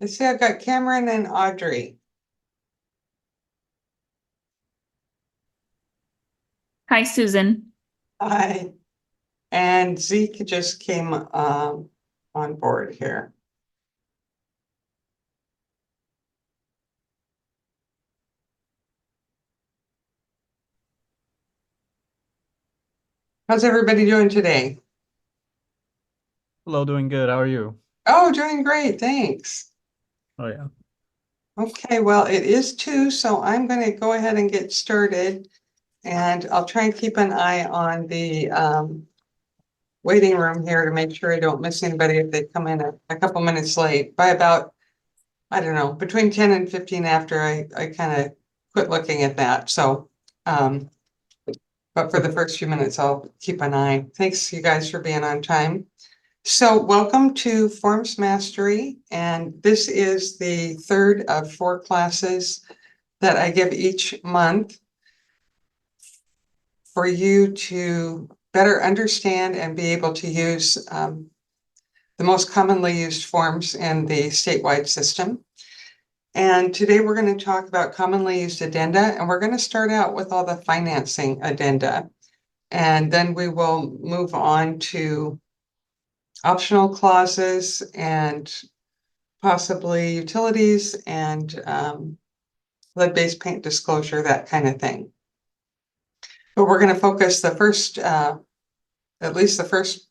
I see I've got Cameron and Audrey. Hi, Susan. Hi. And Zeke just came on board here. How's everybody doing today? Hello, doing good. How are you? Oh, doing great, thanks. Oh yeah. Okay, well, it is 2, so I'm going to go ahead and get started. And I'll try and keep an eye on the waiting room here to make sure I don't miss anybody if they come in a couple minutes late. By about, I don't know, between 10 and 15 after I kind of quit looking at that. So, but for the first few minutes, I'll keep an eye. Thanks, you guys, for being on time. So welcome to Forms Mastery, and this is the third of 4 classes that I give each month for you to better understand and be able to use the most commonly used forms in the statewide system. And today we're going to talk about commonly used addenda, and we're going to start out with all the financing addenda. And then we will move on to optional clauses and possibly utilities and lead-based paint disclosure, that kind of thing. But we're going to focus the first, at least the first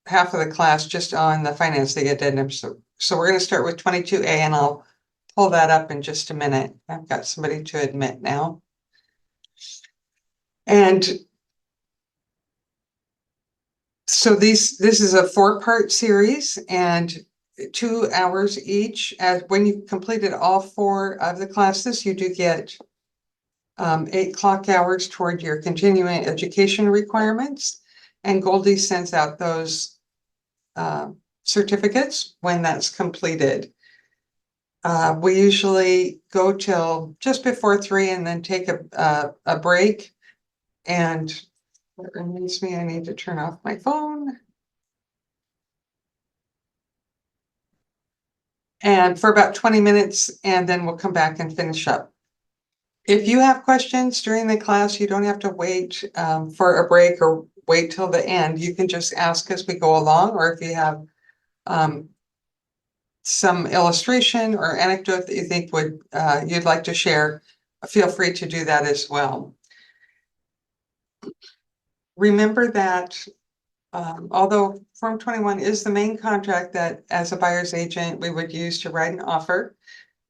half of the class just on the financing addendum. So we're going to start with 22A, and I'll pull that up in just a minute. I've got somebody to admit now. And so this is a 4-part series and 2 hours each. When you completed all 4 of the classes, you do get 8 clock hours toward your continuing education requirements. And Goldie sends out those certificates when that's completed. We usually go till just before 3 and then take a break. And that reminds me, I need to turn off my phone. And for about 20 minutes, and then we'll come back and finish up. If you have questions during the class, you don't have to wait for a break or wait till the end. You can just ask as we go along, or if you have some illustration or anecdote that you think you'd like to share, feel free to do that as well. Remember that although Form 21 is the main contract that as a buyer's agent we would use to write an offer,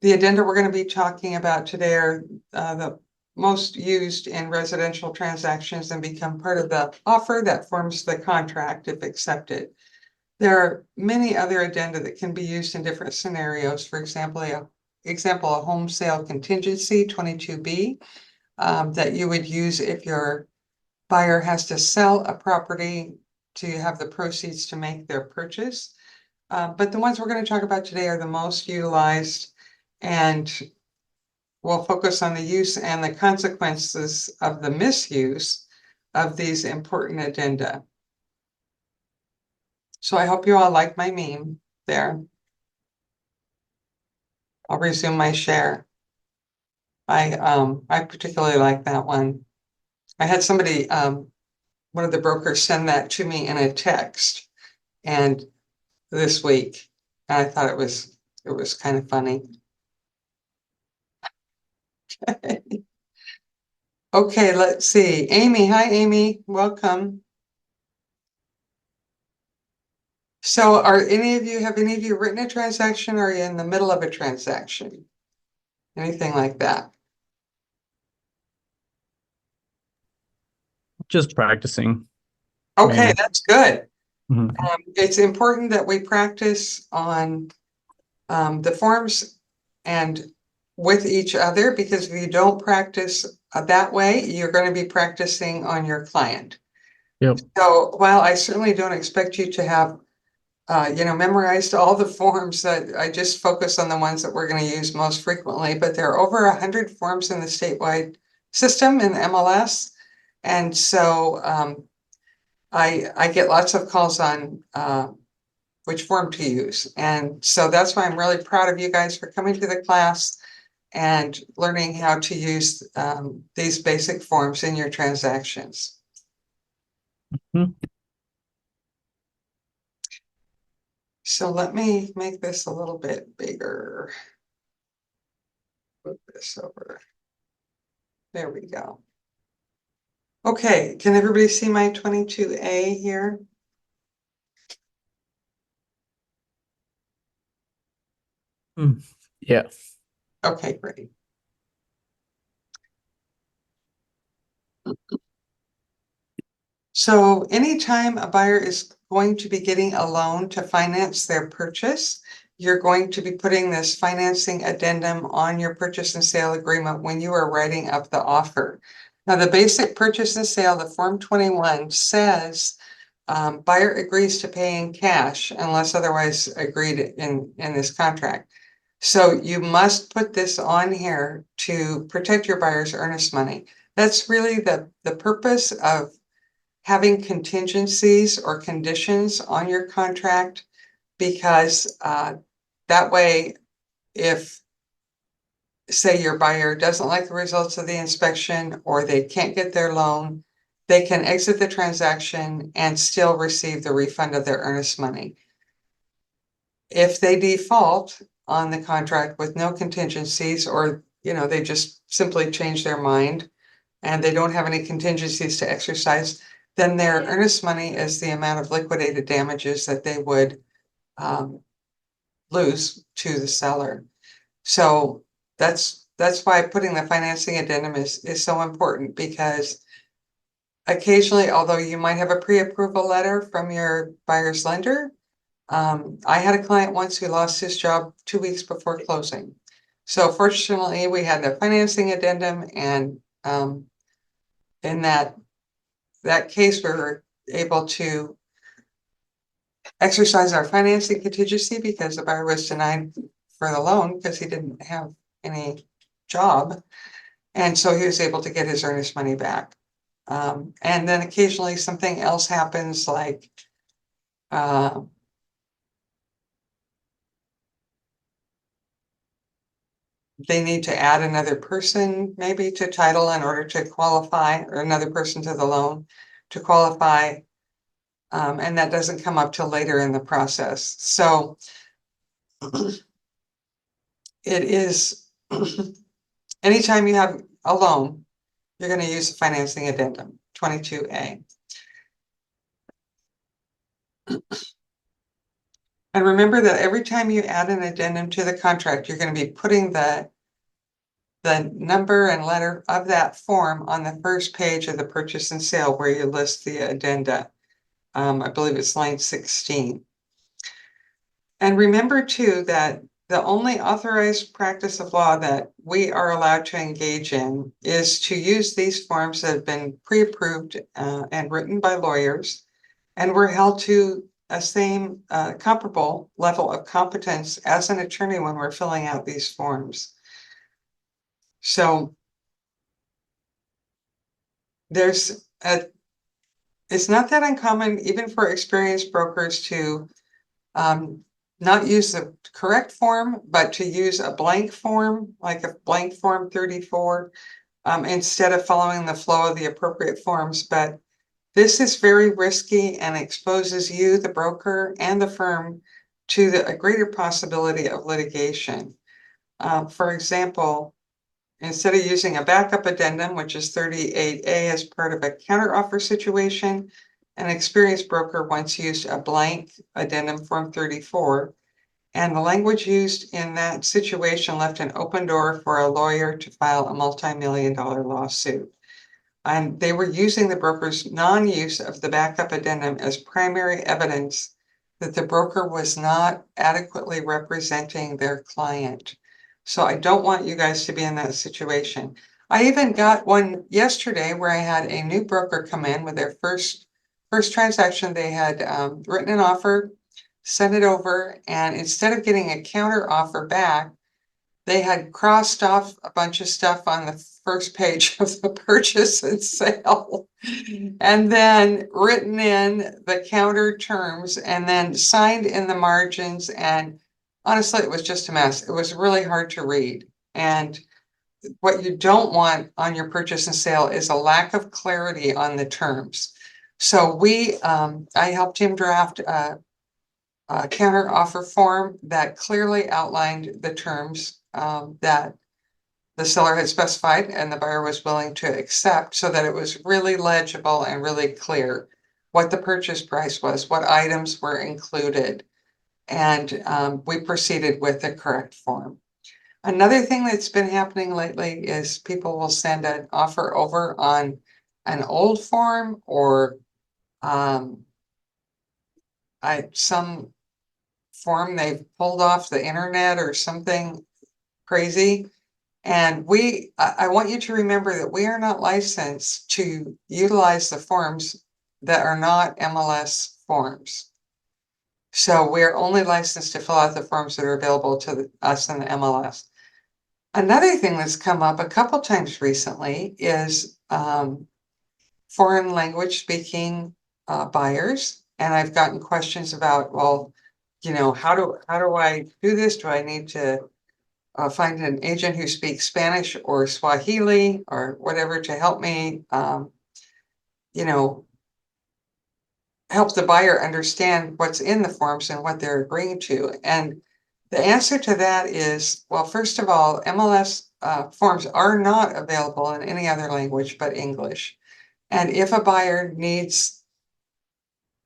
the addenda we're going to be talking about today are the most used in residential transactions and become part of the offer that forms the contract if accepted. There are many other addenda that can be used in different scenarios. For example, a home sale contingency, 22B, that you would use if your buyer has to sell a property to have the proceeds to make their purchase. But the ones we're going to talk about today are the most utilized, and we'll focus on the use and the consequences of the misuse of these important addenda. So I hope you all like my meme there. I'll resume my share. I particularly like that one. I had somebody, one of the brokers, send that to me in a text and this week, and I thought it was kind of funny. Okay, let's see. Amy, hi Amy, welcome. So have any of you written a transaction, or are you in the middle of a transaction? Anything like that? Just practicing. Okay, Mainly. that's good. Mhm. It's important that we practice on the forms and with each other, because if you don't practice that way, you're going to be practicing on your client. Yep. So while I certainly don't expect you to have memorized all the forms, that I just focus on the ones that we're going to use most frequently, but there are over 100 forms in the statewide system in the MLS. And so I get lots of calls on which form to use. And so that's why I'm really proud of you guys for coming to the class and learning how to use these basic forms in your transactions. Mhm. So let me make this a little bit bigger. Move this over. There we go. Okay, can everybody see my 22A here? Yeah. Okay, great. So anytime a buyer is going to be getting a loan to finance their purchase, you're going to be putting this financing addendum on your purchase and sale agreement when you are writing up the offer. Now, the basic purchase and sale, the Form 21 says buyer agrees to pay in cash unless otherwise agreed in this contract. So you must put this on here to protect your buyer's earnest money. That's really the purpose of having contingencies or conditions on your contract, because that way, if say your buyer doesn't like the results of the inspection or they can't get their loan, they can exit the transaction and still receive the refund of their earnest money. If they default on the contract with no contingencies, or they just simply change their mind and they don't have any contingencies to exercise, then their earnest money is the amount of liquidated damages that they would lose to the seller. So that's why putting the financing addendum is so important, because occasionally, although you might have a pre-approval letter from your buyer's lender, I had a client once who lost his job 2 weeks before closing. So fortunately, we had the financing addendum, and in that case, we were able to exercise our financing contingency because the buyer was denied for the loan because he didn't have any job. And so he was able to get his earnest money back. And then occasionally something else happens, like they need to add another person maybe to title in order to qualify, or another person to the loan to qualify. And that doesn't come up till later in the process. So it is, anytime you have a loan, you're going to use the financing addendum, 22A. And remember that every time you add an addendum to the contract, you're going to be putting the number and letter of that form on the first page of the purchase and sale where you list the addenda. I believe it's line 16. And remember too that the only authorized practice of law that we are allowed to engage in is to use these forms that have been pre-approved and written by lawyers, and we're held to a same comparable level of competence as an attorney when we're filling out these forms. So it's not that uncommon, even for experienced brokers, to not use the correct form, but to use a blank form, like a blank form 34, instead of following the flow of the appropriate forms. But this is very risky and exposes you, the broker, and the firm to a greater possibility of litigation. For example, instead of using a backup addendum, which is 38A, as part of a counteroffer situation, an experienced broker once used a blank addendum form 34, and the language used in that situation left an open door for a lawyer to file a multi-million-dollar lawsuit. And they were using the broker's non-use of the backup addendum as primary evidence that the broker was not adequately representing their client. So I don't want you guys to be in that situation. I even got one yesterday where I had a new broker come in with their first transaction. They had written an offer, sent it over, and instead of getting a counter offer back, they had crossed off a bunch of stuff on the first page of the purchase and sale. And then written in the counter terms and then signed in the margins. And honestly, it was just a mess. It was really hard to read. And what you don't want on your purchase and sale is a lack of clarity on the terms. So I helped him draft a counter offer form that clearly outlined the terms that the seller had specified and the buyer was willing to accept, so that it was really legible and really clear what the purchase price was, what items were included, and we proceeded with the correct form. Another thing that's been happening lately is people will send an offer over on an old form or some form they've pulled off the internet or something crazy. And I want you to remember that we are not licensed to utilize the forms that are not MLS forms. So we're only licensed to fill out the forms that are available to us in the MLS. Another thing that's come up a couple times recently is foreign language speaking buyers. And I've gotten questions about, well, how do I do this? Do I need to find an agent who speaks Spanish or Swahili or whatever to help me, help the buyer understand what's in the forms and what they're agreeing to? And the answer to that is, well, first of all, MLS forms are not available in any other language but English. And if a buyer needs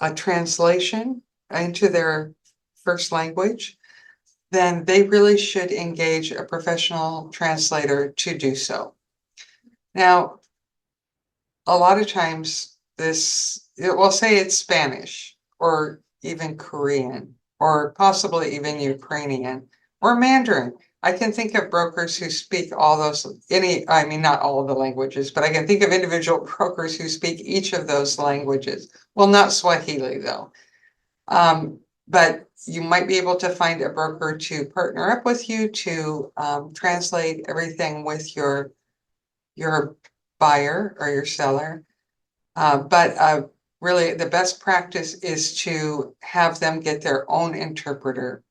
a translation into their first language, then they really should engage a professional translator to do so. Now, a lot of times it will say it's Spanish or even Korean or possibly even Ukrainian or Mandarin. I can think of brokers who speak all those, not all of the languages, but I can think of individual brokers who speak each of those languages. Well, not Swahili though. But you might be able to find a broker to partner up with you to translate everything with your buyer or your seller. But really the best practice is to have them get their own interpreter.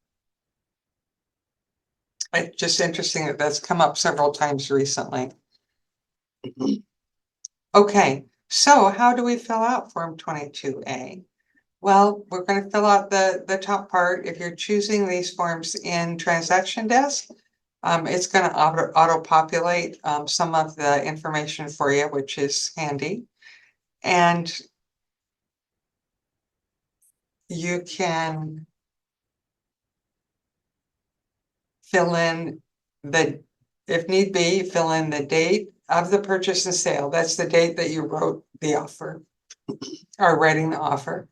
It's just interesting that that's come up several times recently. Okay, so how do we fill out Form 22A? Well, we're going to fill out the top part. If you're choosing these forms in Transaction Desk, it's going to auto-populate some of the information for you, which is handy. And you can fill in if need be, fill in the date of the purchase and sale. That's the date that you wrote the offer or writing the offer.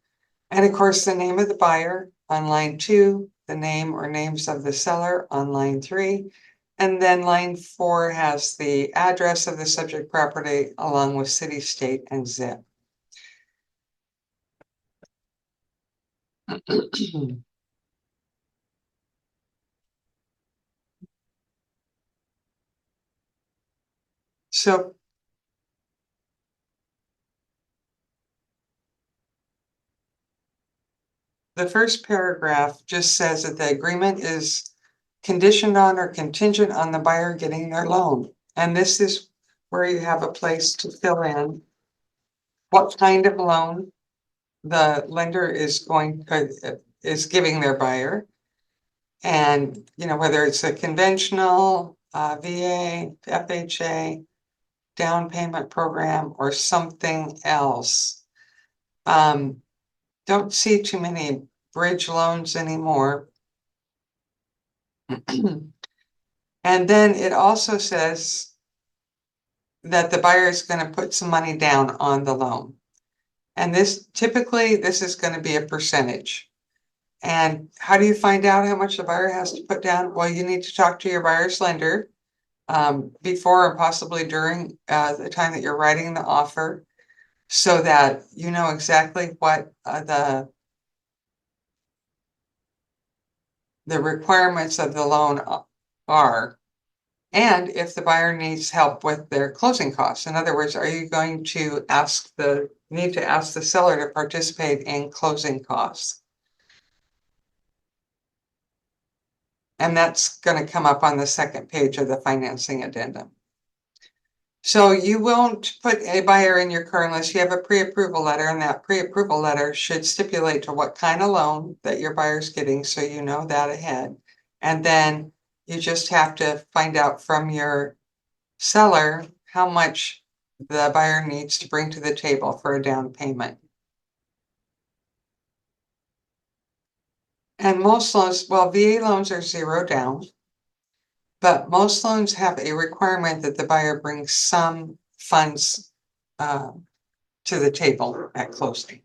And of course, the name of the buyer on line 2, the name or names of the seller on line 3, and then line 4 has the address of the subject property along with city, state, and zip. So the first paragraph just says that the agreement is conditioned on or contingent on the buyer getting their loan. And this is where you have a place to fill in what kind of loan the lender is giving their buyer. And, whether it's a conventional VA, FHA, down payment program, or something else. Don't see too many bridge loans anymore. And then it also says that the buyer is going to put some money down on the loan. And typically this is going to be a percentage. And how do you find out how much the buyer has to put down? Well, you need to talk to your buyer's lender before and possibly during the time that you're writing the offer, so that you know exactly what the requirements of the loan are. And if the buyer needs help with their closing costs. In other words, are you going to need to ask the seller to participate in closing costs? And that's going to come up on the second page of the financing addendum. So you won't put a buyer in your car unless you have a pre-approval letter, and that pre-approval letter should stipulate to what kind of loan that your buyer's getting, so you know that ahead. And then you just have to find out from your seller how much the buyer needs to bring to the table for a down payment. And most loans, well, VA loans are 0 down, but most loans have a requirement that the buyer brings some funds to the table at closing.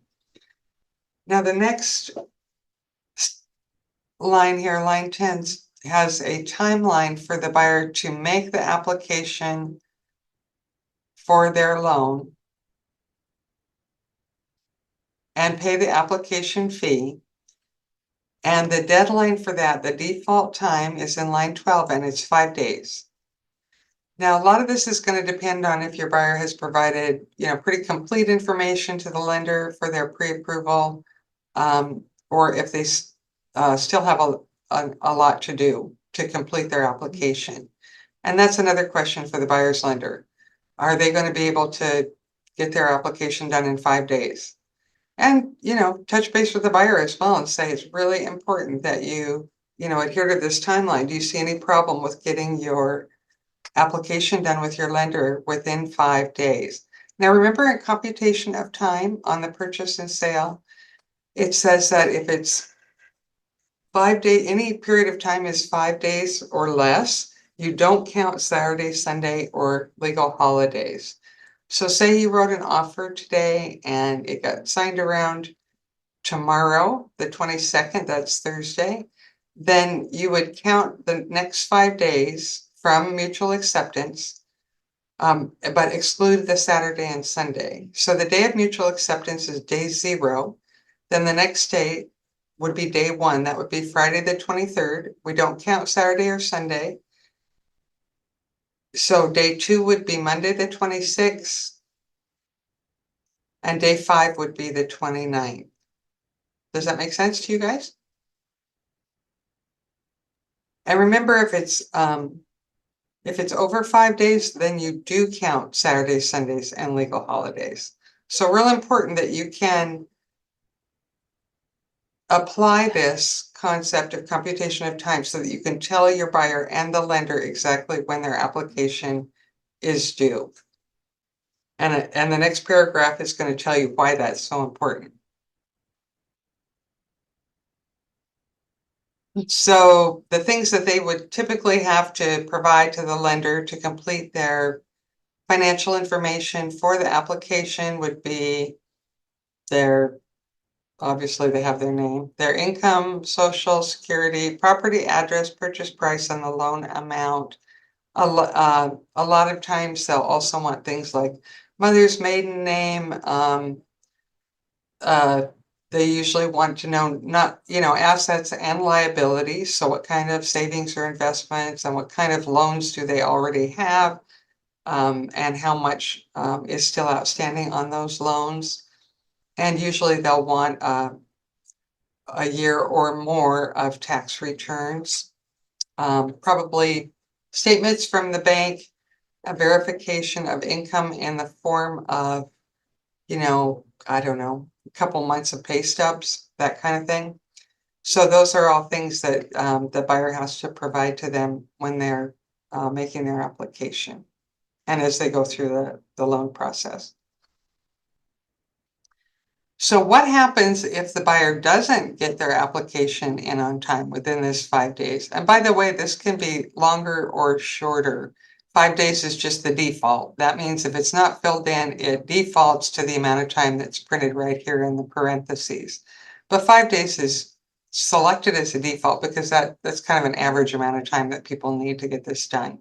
Now, the next line here, line 10, has a timeline for the buyer to make the application for their loan and pay the application fee. And the deadline for that, the default time, is in line 12, and it's 5 days. Now, a lot of this is going to depend on if your buyer has provided, pretty complete information to the lender for their pre-approval, or if they still have a lot to do to complete their application. And that's another question for the buyer's lender. Are they going to be able to get their application done in 5 days? And, touch base with the buyer as well and say, it's really important that you adhere to this timeline. Do you see any problem with getting your application done with your lender within 5 days? Now, remember, in computation of time on the purchase and sale, it says that if it's 5 days, any period of time is 5 days or less, you don't count Saturday, Sunday, or legal holidays. So say you wrote an offer today and it got signed around tomorrow, the 22nd, that's Thursday, then you would count the next 5 days from mutual acceptance, but exclude the Saturday and Sunday. So the day of mutual acceptance is day 0. Then the next day would be day 1. That would be Friday the 23rd. We don't count Saturday or Sunday. So day 2 would be Monday the 26th. And day 5 would be the 29th. Does that make sense to you guys? And remember, if it's over 5 days, then you do count Saturdays, Sundays, and legal holidays. So real important that you can apply this concept of computation of time so that you can tell your buyer and the lender exactly when their application is due. And the next paragraph is going to tell you why that's so important. So the things that they would typically have to provide to the lender to complete their financial information for the application would be obviously they have their name, their income, social security, property address, purchase price, and the loan amount. A lot of times they'll also want things like mother's maiden name. They usually want to know assets and liabilities. So what kind of savings or investments and what kind of loans do they already have, and how much is still outstanding on those loans. And usually they'll want a year or more of tax returns, probably statements from the bank, a verification of income in the form of, I don't know, a couple months of pay stubs, that kind of thing. So those are all things that the buyer has to provide to them when they're making their application and as they go through the loan process. So what happens if the buyer doesn't get their application in on time within this 5 days? And by the way, this can be longer or shorter. 5 days is just the default. That means if it's not filled in, it defaults to the amount of time that's printed right here in the parentheses. But 5 days is selected as a default because that's kind of an average amount of time that people need to get this done.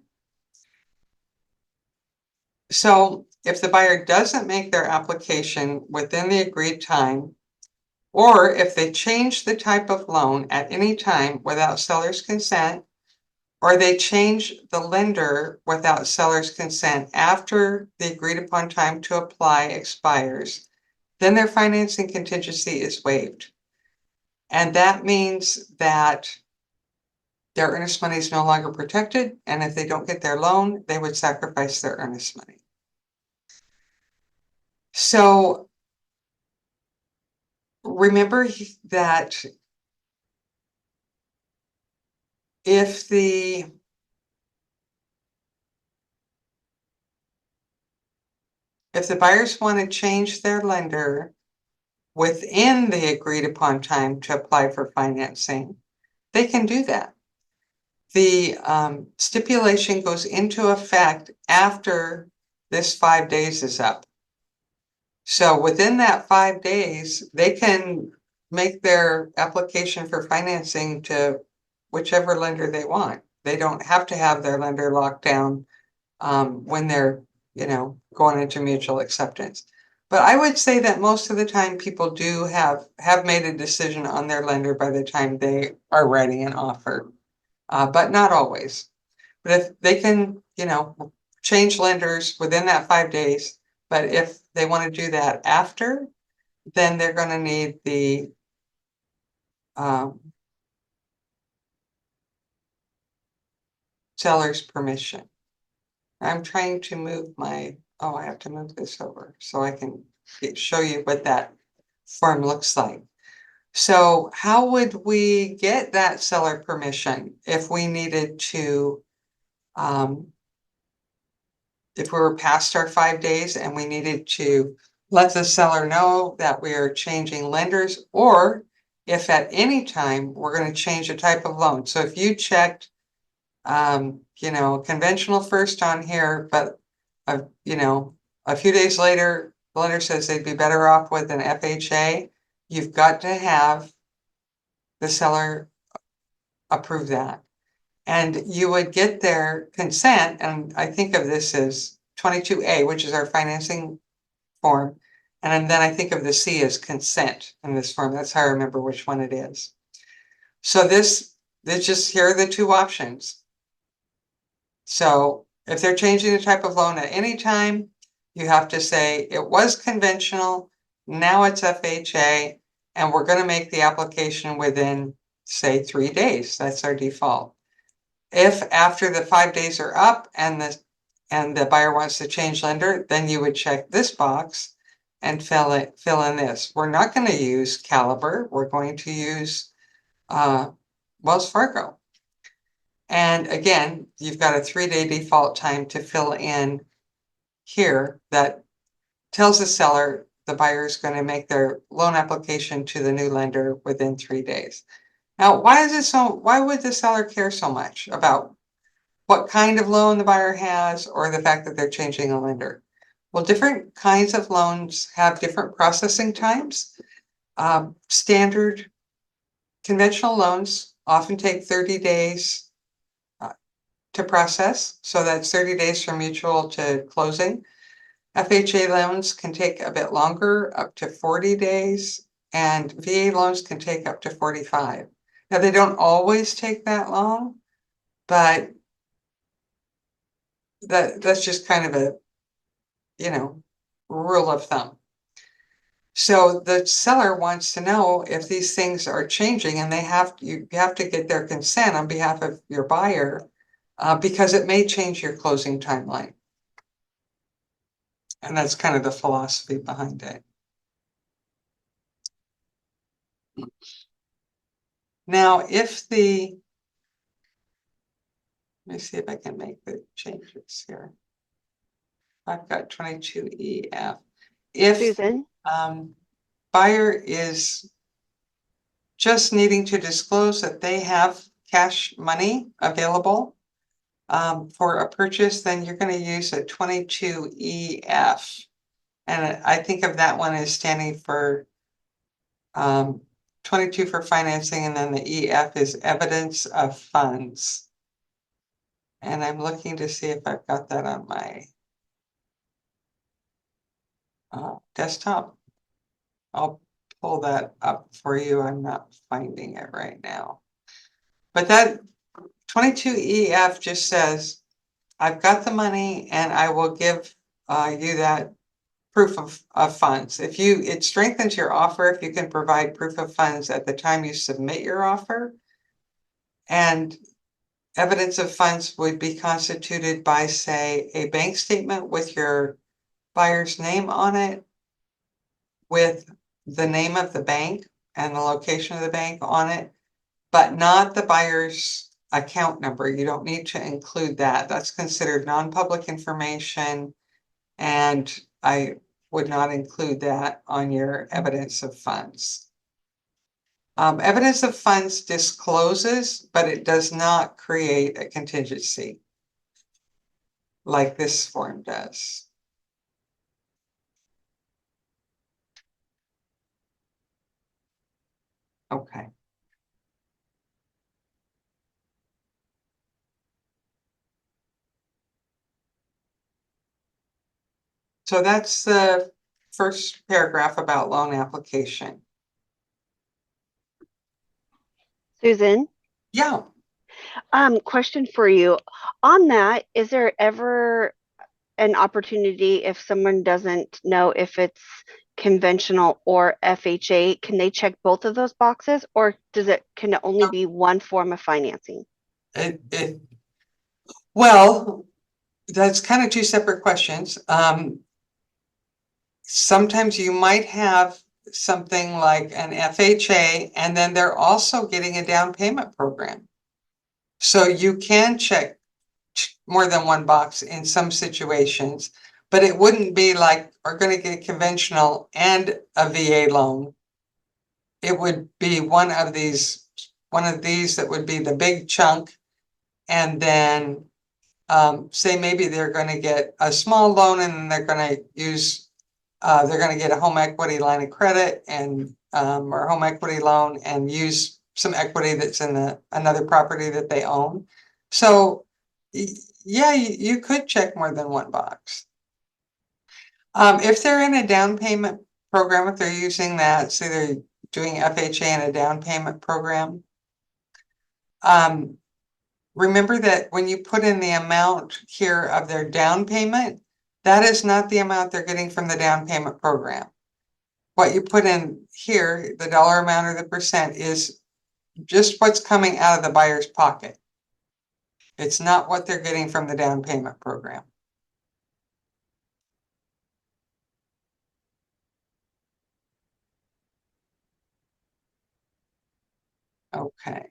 So if the buyer doesn't make their application within the agreed time, or if they change the type of loan at any time without seller's consent, or they change the lender without seller's consent after the agreed upon time to apply expires, then their financing contingency is waived. And that means that their earnest money is no longer protected, and if they don't get their loan, they would sacrifice their earnest money. So remember that if the buyers want to change their lender within the agreed upon time to apply for financing, they can do that. The stipulation goes into effect after this 5 days is up. So within that 5 days, they can make their application for financing to whichever lender they want. They don't have to have their lender locked down when they're, going into mutual acceptance. But I would say that most of the time people do have made a decision on their lender by the time they are writing an offer, but not always. But if they can, change lenders within that 5 days, but if they want to do that after, then they're going to need the seller's permission. I'm trying to move I have to move this over so I can show you what that form looks like. So how would we get that seller permission if we needed to, if we were past our 5 days and we needed to let the seller know that we are changing lenders, or if at any time we're going to change a type of loan? So if you checked, conventional first on here, but, a few days later, the lender says they'd be better off with an FHA, you've got to have the seller approve that. And you would get their consent, and I think of this as 22A, which is our financing form. And then I think of the C as consent in this form. That's how I remember which one it is. So here are the two options. So if they're changing the type of loan at any time, you have to say it was conventional, now it's FHA, and we're going to make the application within, say, 3 days. That's our default. If after the 5 days are up and the buyer wants to change lender, then you would check this box and fill in this. We're not going to use Caliber. We're going to use Wells Fargo. And again, you've got a 3-day default time to fill in here that tells the seller the buyer is going to make their loan application to the new lender within 3 days. Now, why would the seller care so much about what kind of loan the buyer has or the fact that they're changing a lender? Well, different kinds of loans have different processing times. Standard conventional loans often take 30 days to process. So that's 30 days from mutual to closing. FHA loans can take a bit longer, up to 40 days, and VA loans can take up to 45. Now, they don't always take that long, but that's just kind of a, rule of thumb. So the seller wants to know if these things are changing, and you have to get their consent on behalf of your buyer, because it may change your closing timeline. And that's kind of the philosophy behind it. Now, let me see if I can make the changes here. I've got 22EF. If Susan? Buyer is just needing to disclose that they have cash money available for a purchase, then you're going to use a 22EF. And I think of that one as standing for 22 for financing, and then the EF is evidence of funds. And I'm looking to see if I've got that on my desktop. I'll pull that up for you. I'm not finding it right now. But that 22EF just says, I've got the money and I will give you that proof of funds. It strengthens your offer if you can provide proof of funds at the time you submit your offer. And evidence of funds would be constituted by, say, a bank statement with your buyer's name on it, with the name of the bank and the location of the bank on it, but not the buyer's account number. You don't need to include that. That's considered non-public information, and I would not include that on your evidence of funds. Evidence of funds discloses, but it does not create a contingency like this form does. Okay. So that's the first paragraph about loan application. Susan, Yeah, question for you. On that, is there ever an opportunity if someone doesn't know if it's conventional or FHA, can they check both of those boxes, or can it only be one form of financing? well, that's kind of two separate questions. Sometimes you might have something like an FHA, and then they're also getting a down payment program. So you can check more than one box in some situations, but it wouldn't be like we're going to get conventional and a VA loan. It would be one of these that would be the big chunk, and then say maybe they're going to get a small loan and then they're going to use they're going to get a home equity line of credit and or home equity loan and use some equity that's in another property that they own. So yeah, you could check more than one box. If they're in a down payment program, if they're using that, say they're doing FHA in a down payment program, remember that when you put in the amount here of their down payment, that is not the amount they're getting from the down payment program. What you put in here, the dollar amount or the percent, is just what's coming out of the buyer's pocket. It's not what they're getting from the down payment program. Okay.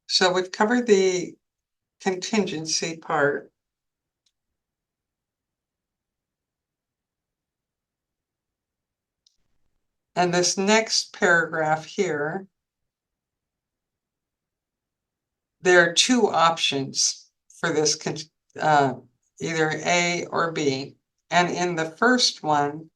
So we've covered the contingency part. And this next paragraph here, there are two options for this, either A or B. And in the first one,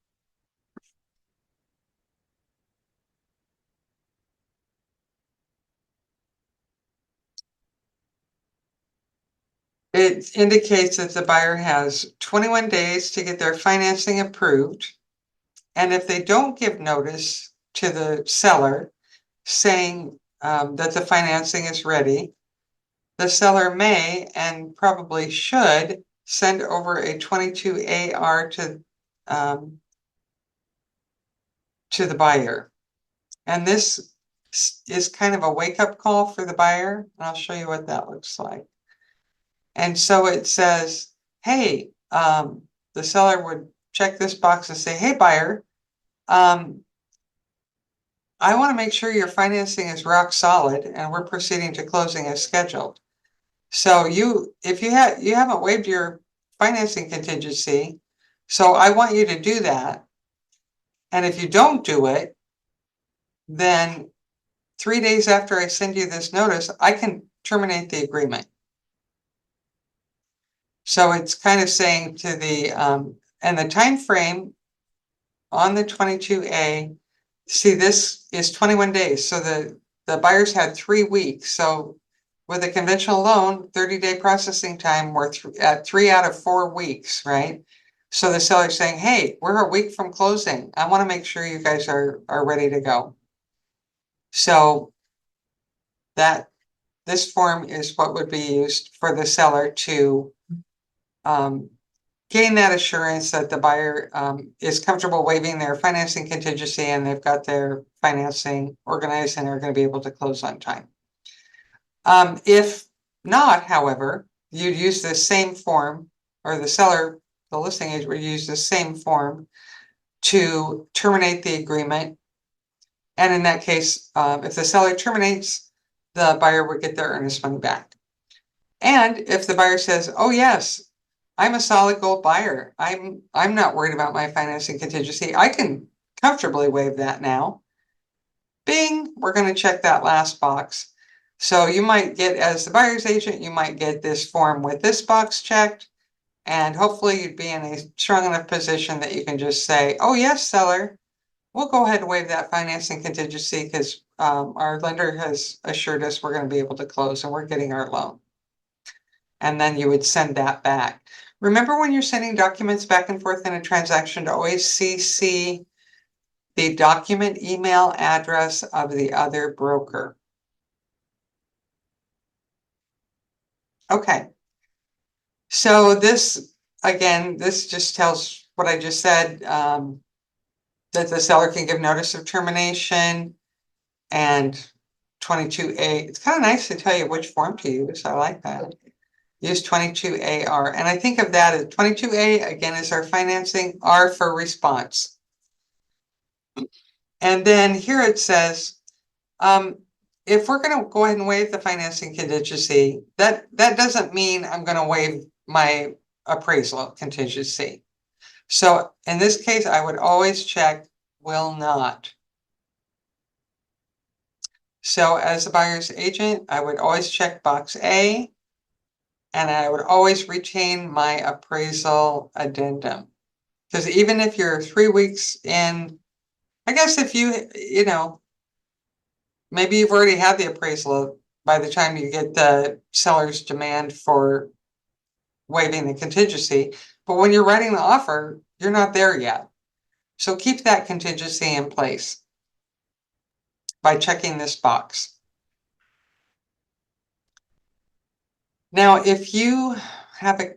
it indicates that the buyer has 21 days to get their financing approved. And if they don't give notice to the seller saying that the financing is ready, the seller may and probably should send over a 22AR to the buyer. And this is kind of a wake-up call for the buyer. And I'll show you what that looks like. And so it says, hey, the seller would check this box and say, hey, buyer, I want to make sure your financing is rock solid and we're proceeding to closing as scheduled. So if you haven't waived your financing contingency, so I want you to do that. And if you don't do it, then 3 days after I send you this notice, I can terminate the agreement. So it's kind of saying to the and the time frame on the 22A, see, this is 21 days. So the buyers had 3 weeks. So with a conventional loan, 30-day processing time, we're at 3 out of 4 weeks, right? So the seller's saying, hey, we're a week from closing. I want to make sure you guys are ready to go. So this form is what would be used for the seller to gain that assurance that the buyer is comfortable waiving their financing contingency and they've got their financing organized and are going to be able to close on time. If not, however, you'd use this same form, or the seller, the listing agent would use the same form to terminate the agreement. And in that case, if the seller terminates, the buyer would get their earnest money back. And if the buyer says, oh yes, I'm a solid gold buyer, I'm not worried about my financing contingency, I can comfortably waive that now. Bing, we're going to check that last box. So you might get, as the buyer's agent, you might get this form with this box checked, and hopefully you'd be in a strong enough position that you can just say, oh yes, seller, we'll go ahead and waive that financing contingency because our lender has assured us we're going to be able to close and we're getting our loan. And then you would send that back. Remember, when you're sending documents back and forth in a transaction, to always CC the document email address of the other broker. Okay. So this, again, this just tells what I just said, that the seller can give notice of termination, and 22A. It's kind of nice to tell you which form to use. I like that. Use 22AR. And I think of that as 22A, again, is our financing, R for response. And then here it says, if we're going to go ahead and waive the financing contingency, that doesn't mean I'm going to waive my appraisal contingency. So in this case, I would always check will not. So as a buyer's agent, I would always check box A, and I would always retain my appraisal addendum. Because even if you're 3 weeks in, I guess if you know, maybe you've already had the appraisal by the time you get the seller's demand for waiving the contingency, but when you're writing the offer, you're not there yet. So keep that contingency in place by checking this box. Now, if you have a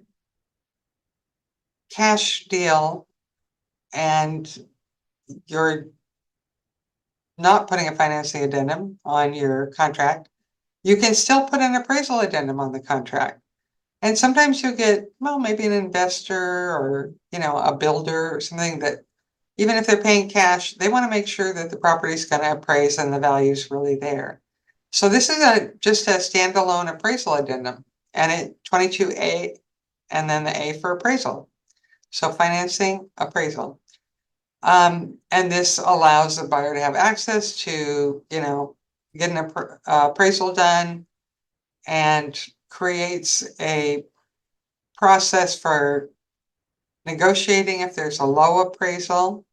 cash deal and you're not putting a financing addendum on your contract, you can still put an appraisal addendum on the contract. And sometimes you'll get, well, maybe an investor or, you know, a builder or something that, even if they're paying cash, they want to make sure that the property is going to appraise and the value is really there. So this is just a standalone appraisal addendum, and it 22A and then the A for appraisal. So financing, appraisal. And this allows the buyer to have access to, you know, get an appraisal done, and creates a process for negotiating if there's a low appraisal.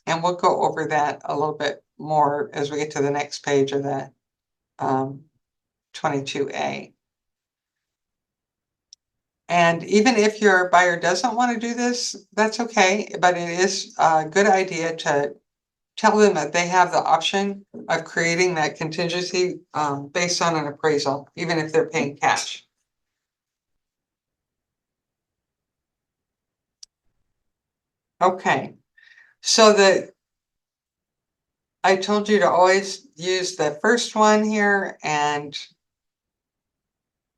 And we'll go over that a little bit more as we get to the next page of that 22A. And even if your buyer doesn't want to do this, that's okay, but it is a good idea to tell them that they have the option of creating that contingency based on an appraisal, even if they're paying cash. Okay, so I told you to always use the first one here and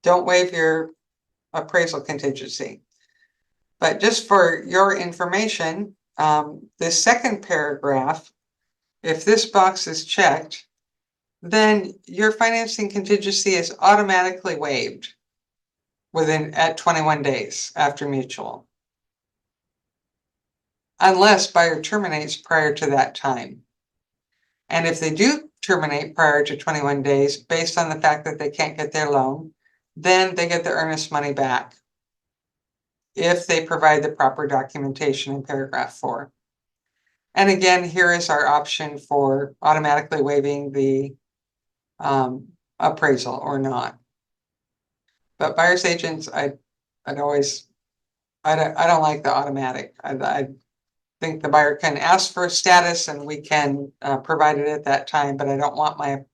don't waive your appraisal contingency. But just for your information, the second paragraph, if this box is checked, then your financing contingency is automatically waived at 21 days after mutual, unless buyer terminates prior to that time. And if they do terminate prior to 21 days, based on the fact that they can't get their loan, then they get the earnest money back if they provide the proper documentation in paragraph 4. And again, here is our option for automatically waiving the appraisal or not. But buyer's agents, I'd always I don't like the automatic. I think the buyer can ask for a status and we can provide it at that time, but I don't want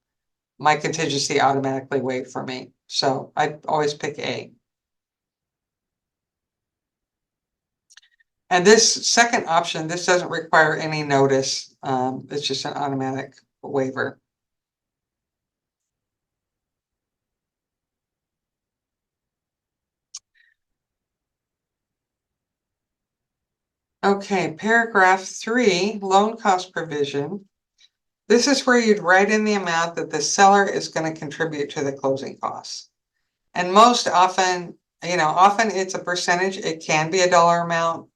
my contingency automatically waived for me. So I always pick A. And this second option, this doesn't require any notice. It's just an automatic waiver. Okay, paragraph 3, loan cost provision. This is where you'd write in the amount that the seller is going to contribute to the closing costs. And most often, often it's a percentage. It can be a dollar amount.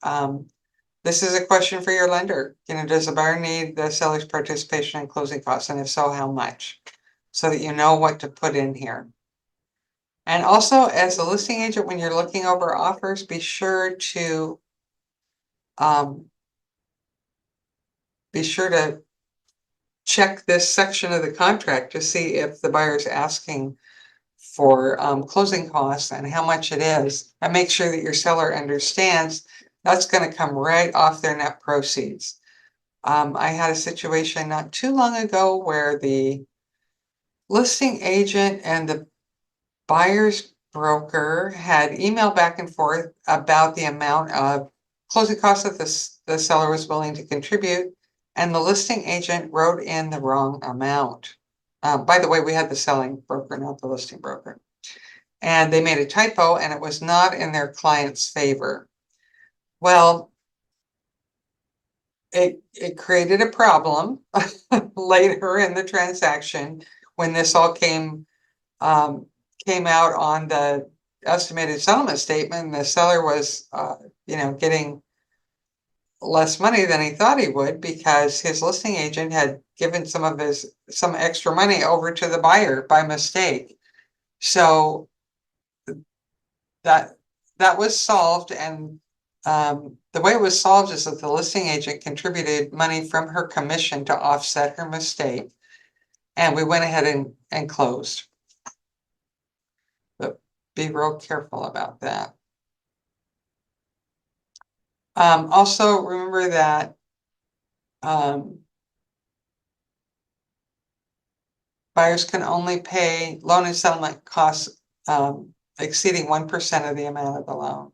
This is a question for your lender. Does the buyer need the seller's participation in closing costs? And if so, how much? So that you know what to put in here. And also, as a listing agent, when you're looking over offers, be sure to check this section of the contract to see if the buyer is asking for closing costs and how much it is, and make sure that your seller understands that's going to come right off their net proceeds. I had a situation not too long ago where the listing agent and the buyer's broker had emailed back and forth about the amount of closing costs that the seller was willing to contribute, and the listing agent wrote in the wrong amount. By the way, we had the selling broker, not the listing broker. And they made a typo, and it was not in their client's favor. Well, it created a problem later in the transaction when this all came out on the estimated settlement statement, and the seller was, getting less money than he thought he would because his listing agent had given some extra money over to the buyer by mistake. So that was solved, and the way it was solved is that the listing agent contributed money from her commission to offset her mistake, and we went ahead and closed. But be real careful about that. Also remember that buyers can only pay loan and settlement costs exceeding 1% of the amount of the loan.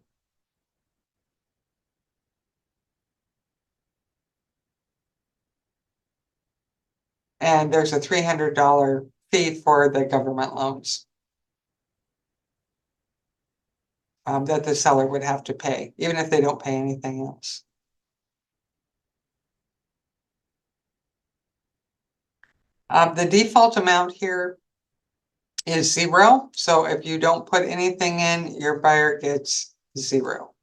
And there's a $300 fee for the government loans that the seller would have to pay, even if they don't pay anything else. The default amount here is 0. So if you don't put anything in, your buyer gets 0.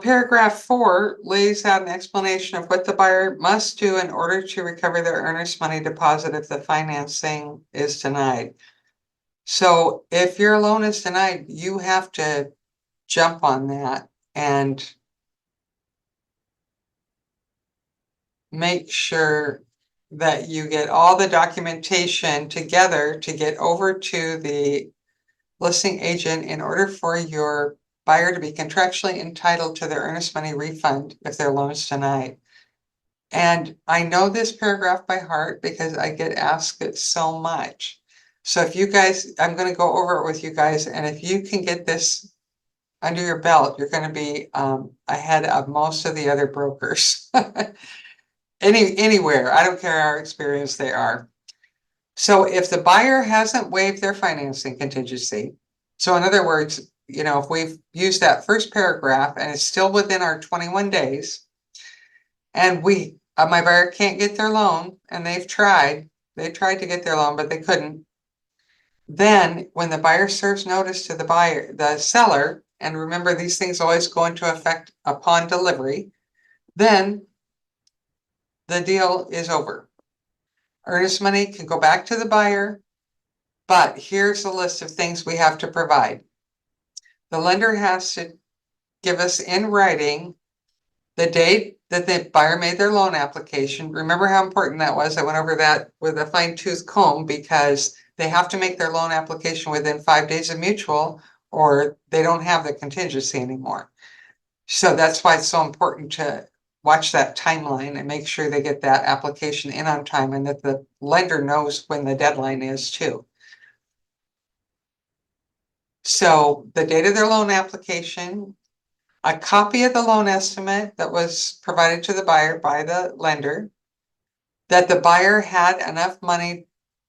Paragraph 4 lays out an explanation of what the buyer must do in order to recover their earnest money deposit if the financing is denied. So if your loan is denied, you have to jump on that and make sure that you get all the documentation together to get over to the listing agent in order for your buyer to be contractually entitled to their earnest money refund if their loan is denied. And I know this paragraph by heart because I get asked it so much. So if you guys, I'm going to go over it with you guys, and if you can get this under your belt, you're going to be ahead of most of the other brokers. Anywhere, I don't care how experienced they are. So if the buyer hasn't waived their financing contingency, so in other words, if we've used that first paragraph and it's still within our 21 days, and my buyer can't get their loan, and they tried to get their loan, but they couldn't. Then when the buyer serves notice to the seller, and remember these things always go into effect upon delivery, then the deal is over. Earnest money can go back to the buyer, but here's a list of things we have to provide. The lender has to give us in writing the date that the buyer made their loan application. Remember how important that was? I went over that with a fine tooth comb because they have to make their loan application within 5 days of mutual or they don't have the contingency anymore. So that's why it's so important to watch that timeline and make sure they get that application in on time and that the lender knows when the deadline is too. So the date of their loan application, a copy of the loan estimate that was provided to the buyer by the lender, that the buyer had enough money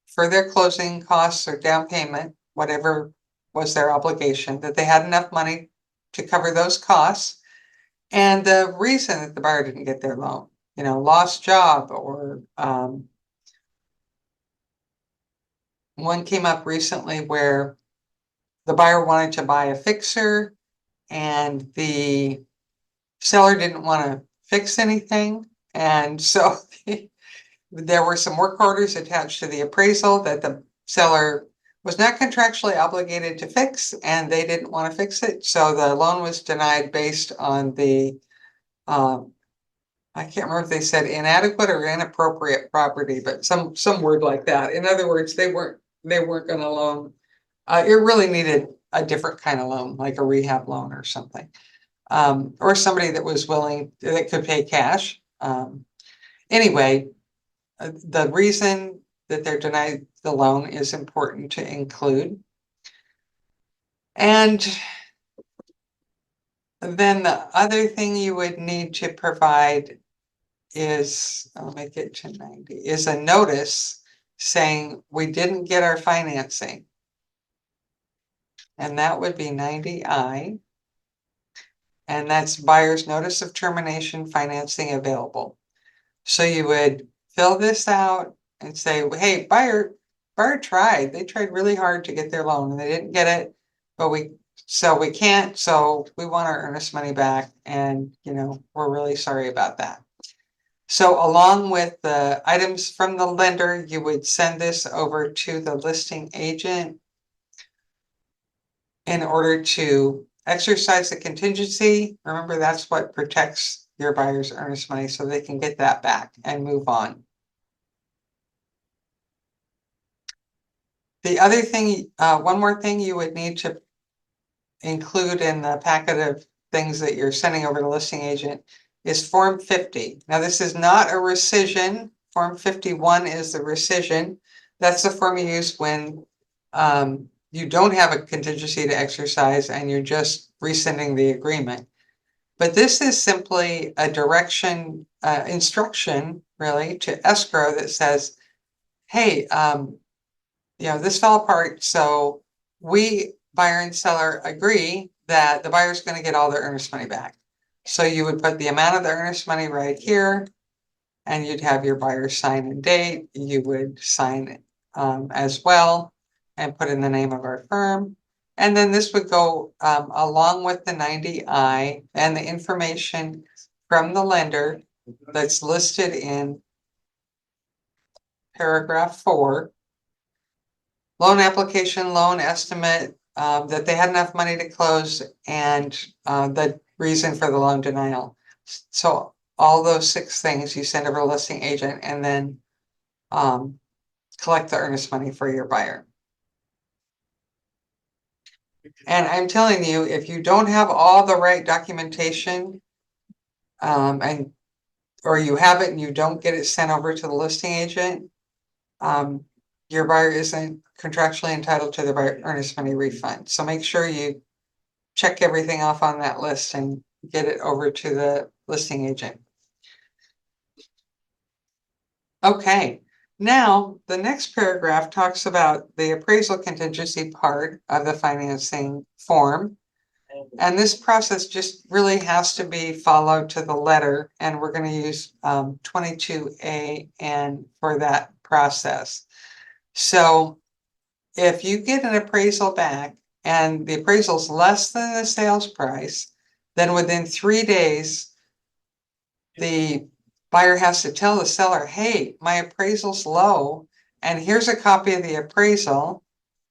for their closing costs or down payment, whatever was their obligation, that they had enough money to cover those costs, and the reason that the buyer didn't get their loan, lost job or one came up recently where the buyer wanted to buy a fixer and the seller didn't want to fix anything. And so there were some work orders attached to the appraisal that the seller was not contractually obligated to fix and they didn't want to fix it. So the loan was denied based on the, I can't remember if they said inadequate or inappropriate property, but some word like that. In other words, they weren't going to loan. It really needed a different kind of loan, like a rehab loan or something. Or somebody that was willing, that could pay cash. Anyway, the reason that they're denied the loan is important to include. And then the other thing you would need to provide is, I'll make it to 90, is a notice saying we didn't get our financing. And that would be 90I. And that's buyer's notice of termination financing available. So you would fill this out and say, hey, buyer tried. They tried really hard to get their loan and they didn't get it, but we can't, so we want our earnest money back. And, we're really sorry about that. So along with the items from the lender, you would send this over to the listing agent in order to exercise the contingency. Remember, that's what protects your buyer's earnest money so they can get that back and move on. The other thing, one more thing you would need to include in the packet of things that you're sending over to the listing agent is Form 50. Now, this is not a rescission. Form 51 is the rescission. That's the form you use when you don't have a contingency to exercise and you're just rescinding the agreement. But this is simply a direction, instruction, really, to escrow that says, hey, this fell apart. So we, buyer and seller, agree that the buyer's going to get all their earnest money back. So you would put the amount of the earnest money right here, and you'd have your buyer sign and date. You would sign it as well and put in the name of our firm. And then this would go along with the 90I and the information from the lender that's listed in paragraph 4. Loan application, loan estimate, that they had enough money to close, and the reason for the loan denial. So all those 6 things you send over to a listing agent and then collect the earnest money for your buyer. And I'm telling you, if you don't have all the right documentation or you have it and you don't get it sent over to the listing agent, your buyer isn't contractually entitled to the earnest money refund. So make sure you check everything off on that list and get it over to the listing agent. Okay, now the next paragraph talks about the appraisal contingency part of the financing form. And this process just really has to be followed to the letter. And we're going to use 22A and for that process. So if you get an appraisal back and the appraisal is less than the sales price, then within 3 days, the buyer has to tell the seller, hey, my appraisal's low, and here's a copy of the appraisal,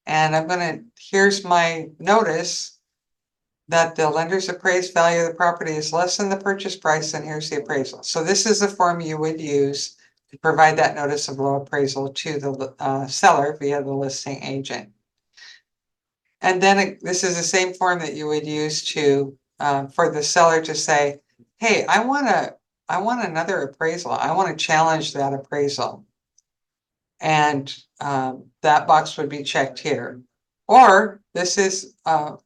and here's my notice that the lender's appraised value of the property is less than the purchase price, and here's the appraisal. So this is the form you would use to provide that notice of low appraisal to the seller via the listing agent. And then this is the same form that you would use to for the seller to say, hey, I want another appraisal. I want to challenge that appraisal. And that box would be checked here. Or this is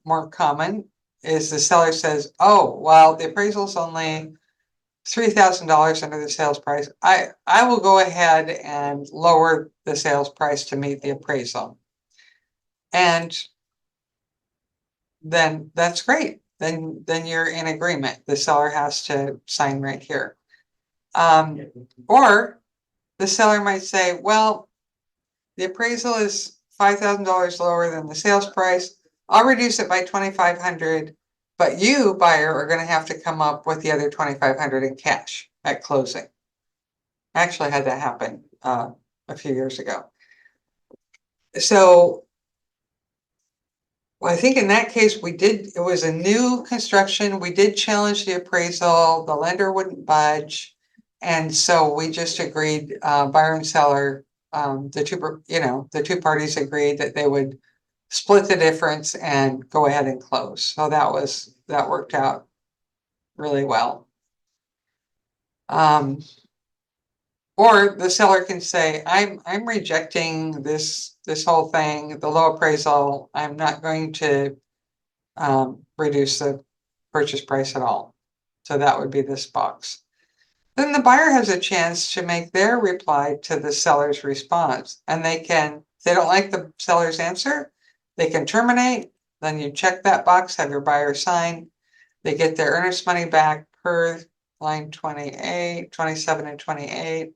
more common, is the seller says, oh, well, the appraisal is only $3,000 under the sales price. I will go ahead and lower the sales price to meet the appraisal. And then that's great. Then you're in agreement. The seller has to sign right here. Or the seller might say, well, the appraisal is $5,000 lower than the sales price. I'll reduce it by $2,500, but you, buyer, are going to have to come up with the other $2,500 in cash at closing. I actually had that happen a few years ago. So well, I think in that case, it was a new construction. We did challenge the appraisal. The lender wouldn't budge. And so we just agreed, buyer and seller, the two parties agreed that they would split the difference and go ahead and close. So that worked out really well. Or the seller can say, I'm rejecting this whole thing, the low appraisal. I'm not going to reduce the purchase price at all. So that would be this box. Then the buyer has a chance to make their reply to the seller's response. And if they don't like the seller's answer, they can terminate. Then you check that box, have your buyer sign. They get their earnest money back per line 28, 27, and 28.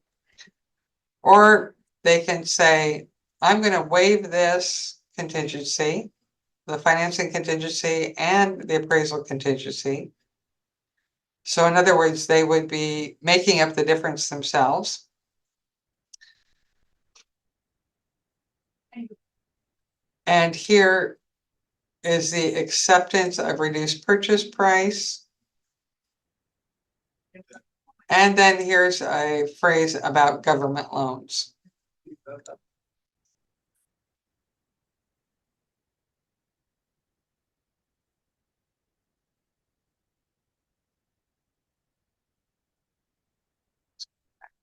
Or they can say, I'm going to waive this contingency, the financing contingency and the appraisal contingency. So in other words, they would be making up the difference themselves. And here is the acceptance of reduced purchase price. And then here's a phrase about government loans.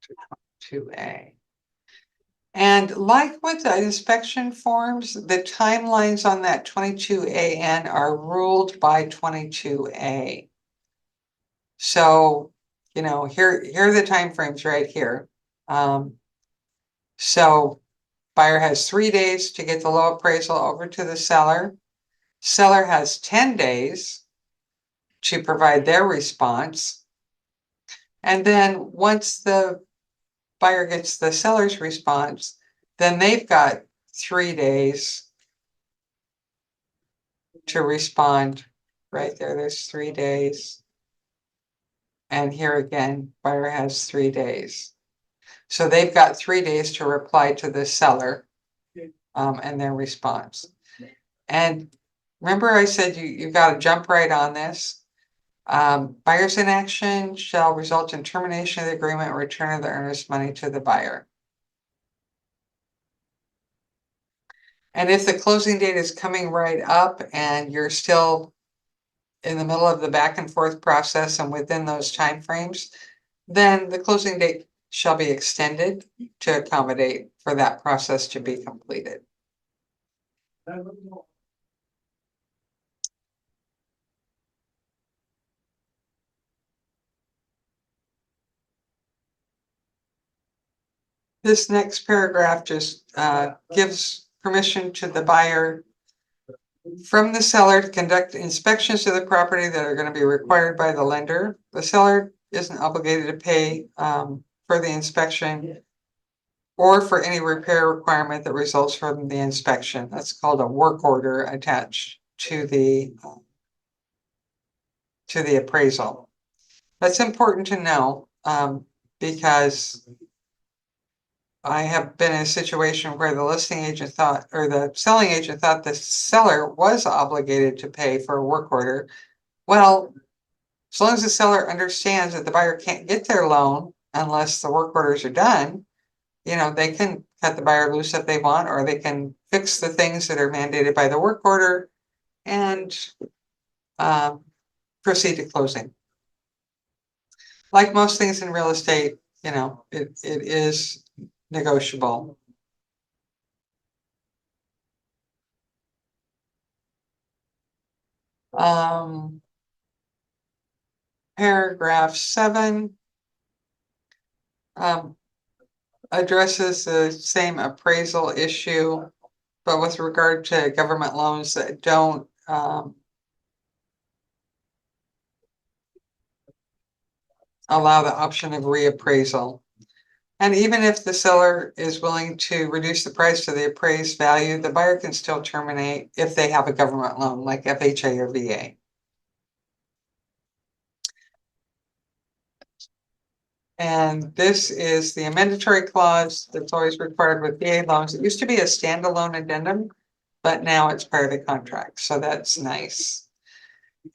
To 2A. And like with the inspection forms, the timelines on that 22AN are ruled by 22A. So, here are the timeframes right here. So buyer has 3 days to get the low appraisal over to the seller. Seller has 10 days to provide their response. And then once the buyer gets the seller's response, then they've got 3 days to respond. Right there, there's 3 days. And here again, buyer has 3 days. So they've got 3 days to reply to the seller and their response. And remember I said you've got to jump right on this. Buyer's inaction shall result in termination of the agreement and return of the earnest money to the buyer. And if the closing date is coming right up and you're still in the middle of the back and forth process and within those timeframes, then the closing date shall be extended to accommodate for that process to be completed. This next paragraph just gives permission to the buyer from the seller to conduct inspections of the property that are going to be required by the lender. The seller isn't obligated to pay for the inspection or for any repair requirement that results from the inspection. That's called a work order attached to the appraisal. That's important to know because I have been in a situation where the listing agent thought, or the selling agent thought the seller was obligated to pay for a work order. Well, as long as the seller understands that the buyer can't get their loan unless the work orders are done, they can cut the buyer loose if they want, or they can fix the things that are mandated by the work order and proceed to closing. Like most things in real estate, it is negotiable. Paragraph 7 addresses the same appraisal issue, but with regard to government loans that don't allow the option of reappraisal. And even if the seller is willing to reduce the price to the appraised value, the buyer can still terminate if they have a government loan like FHA or VA. And this is the amendatory clause that's always required with VA loans. It used to be a standalone addendum, but now it's part of the contract, so that's nice.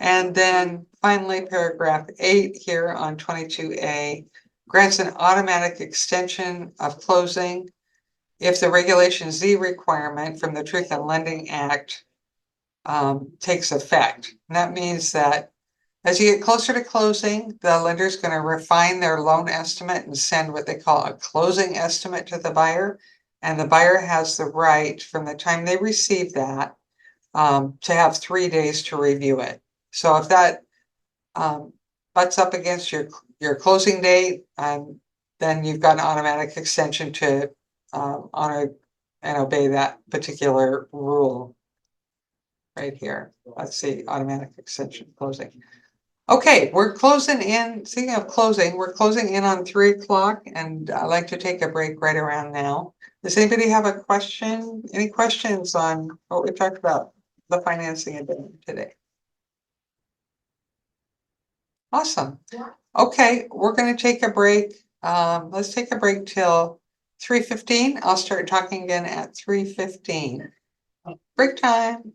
And then finally, paragraph 8 here on 22A grants an automatic extension of closing if the Regulation Z requirement from the Truth in Lending Act takes effect. And that means that as you get closer to closing, the lender is going to refine their loan estimate and send what they call a closing estimate to the buyer. And the buyer has the right from the time they receive that to have 3 days to review it. So if that butts up against your closing date, then you've got an automatic extension to honor and obey that particular rule right here. Let's see, automatic extension closing. Okay, we're closing in. Speaking of closing, we're closing in on 3 o'clock, and I'd like to take a break right around now. Does anybody have a question? Any questions on what we talked about, the financing addendum today? Awesome. Okay, we're going to take a break. Let's take a break till 3:15. I'll start talking again at 3:15. Break time.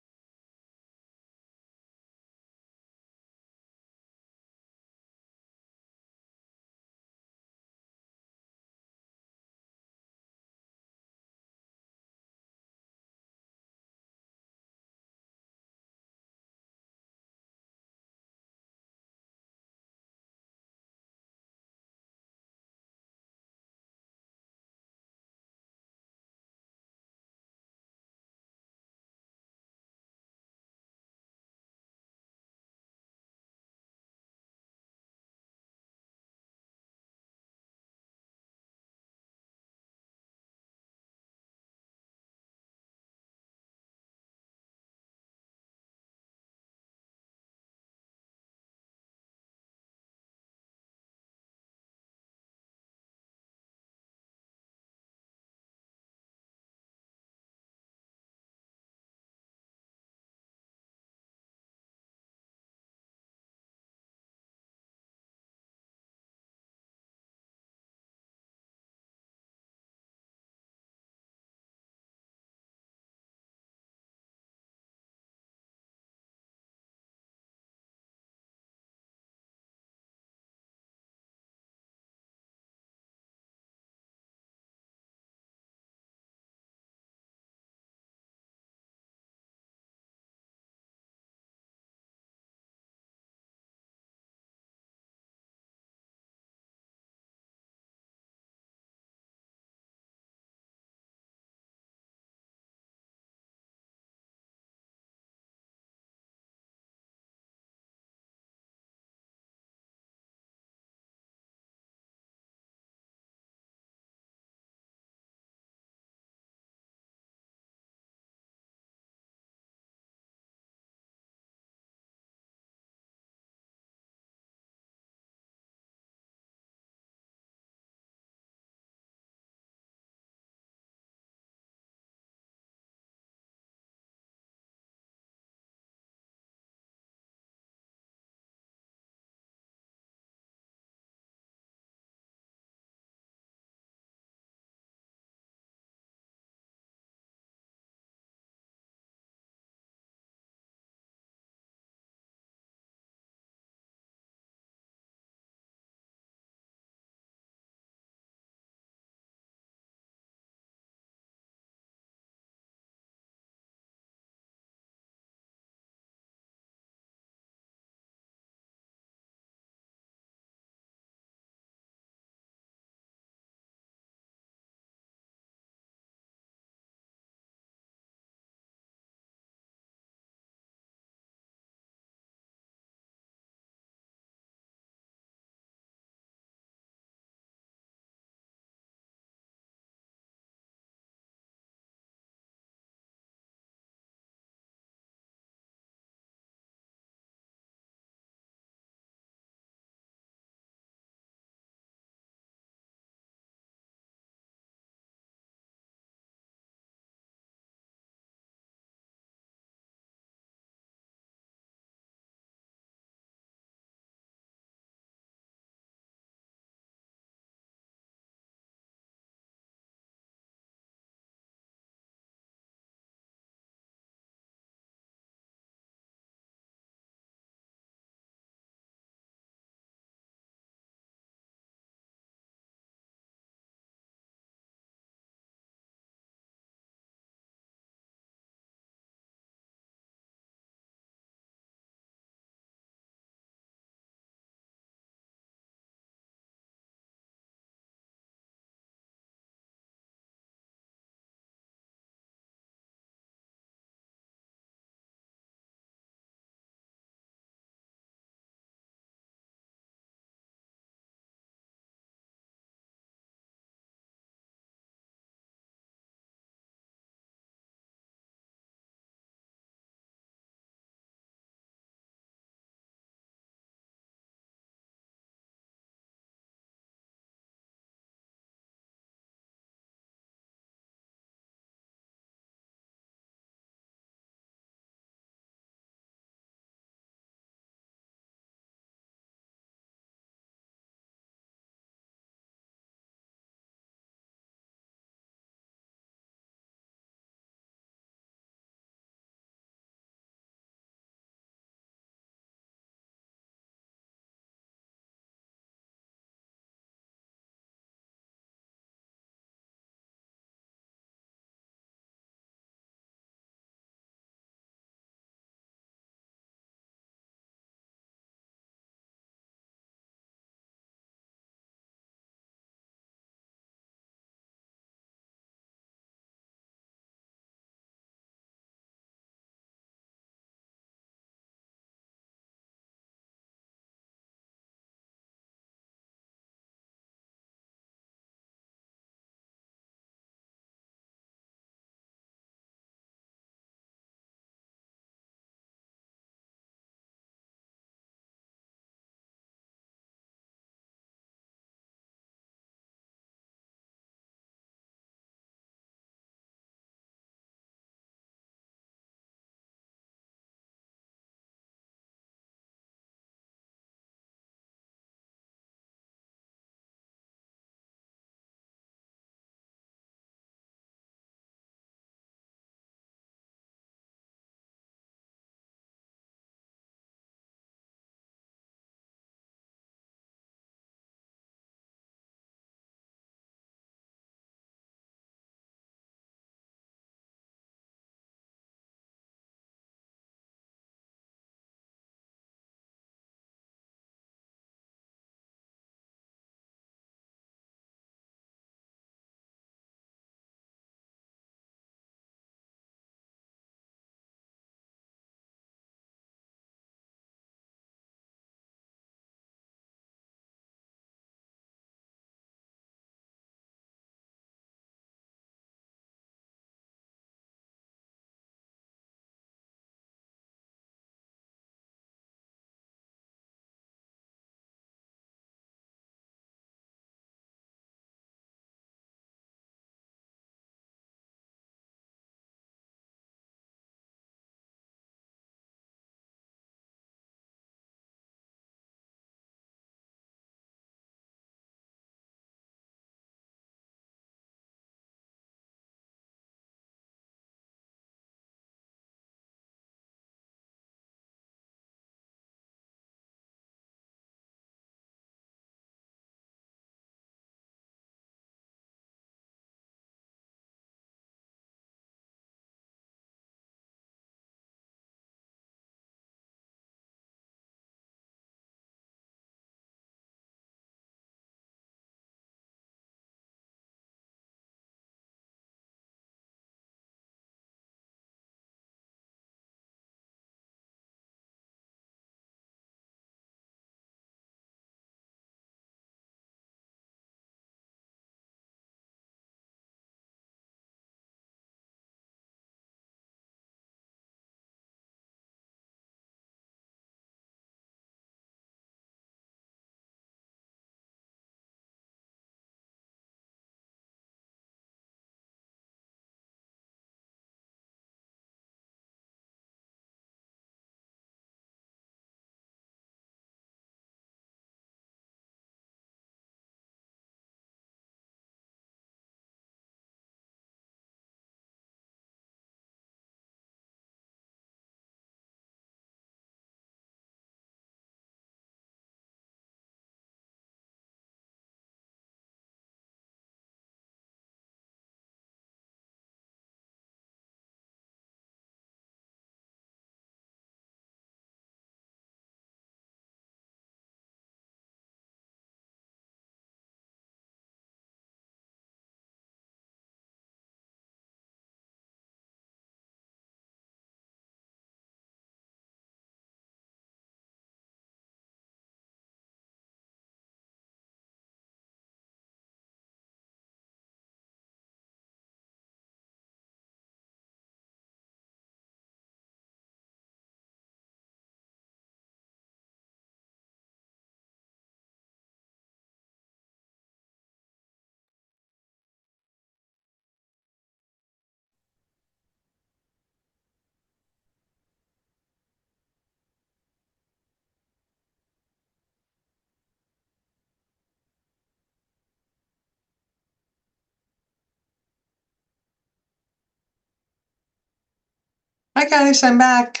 Hi guys, I'm back.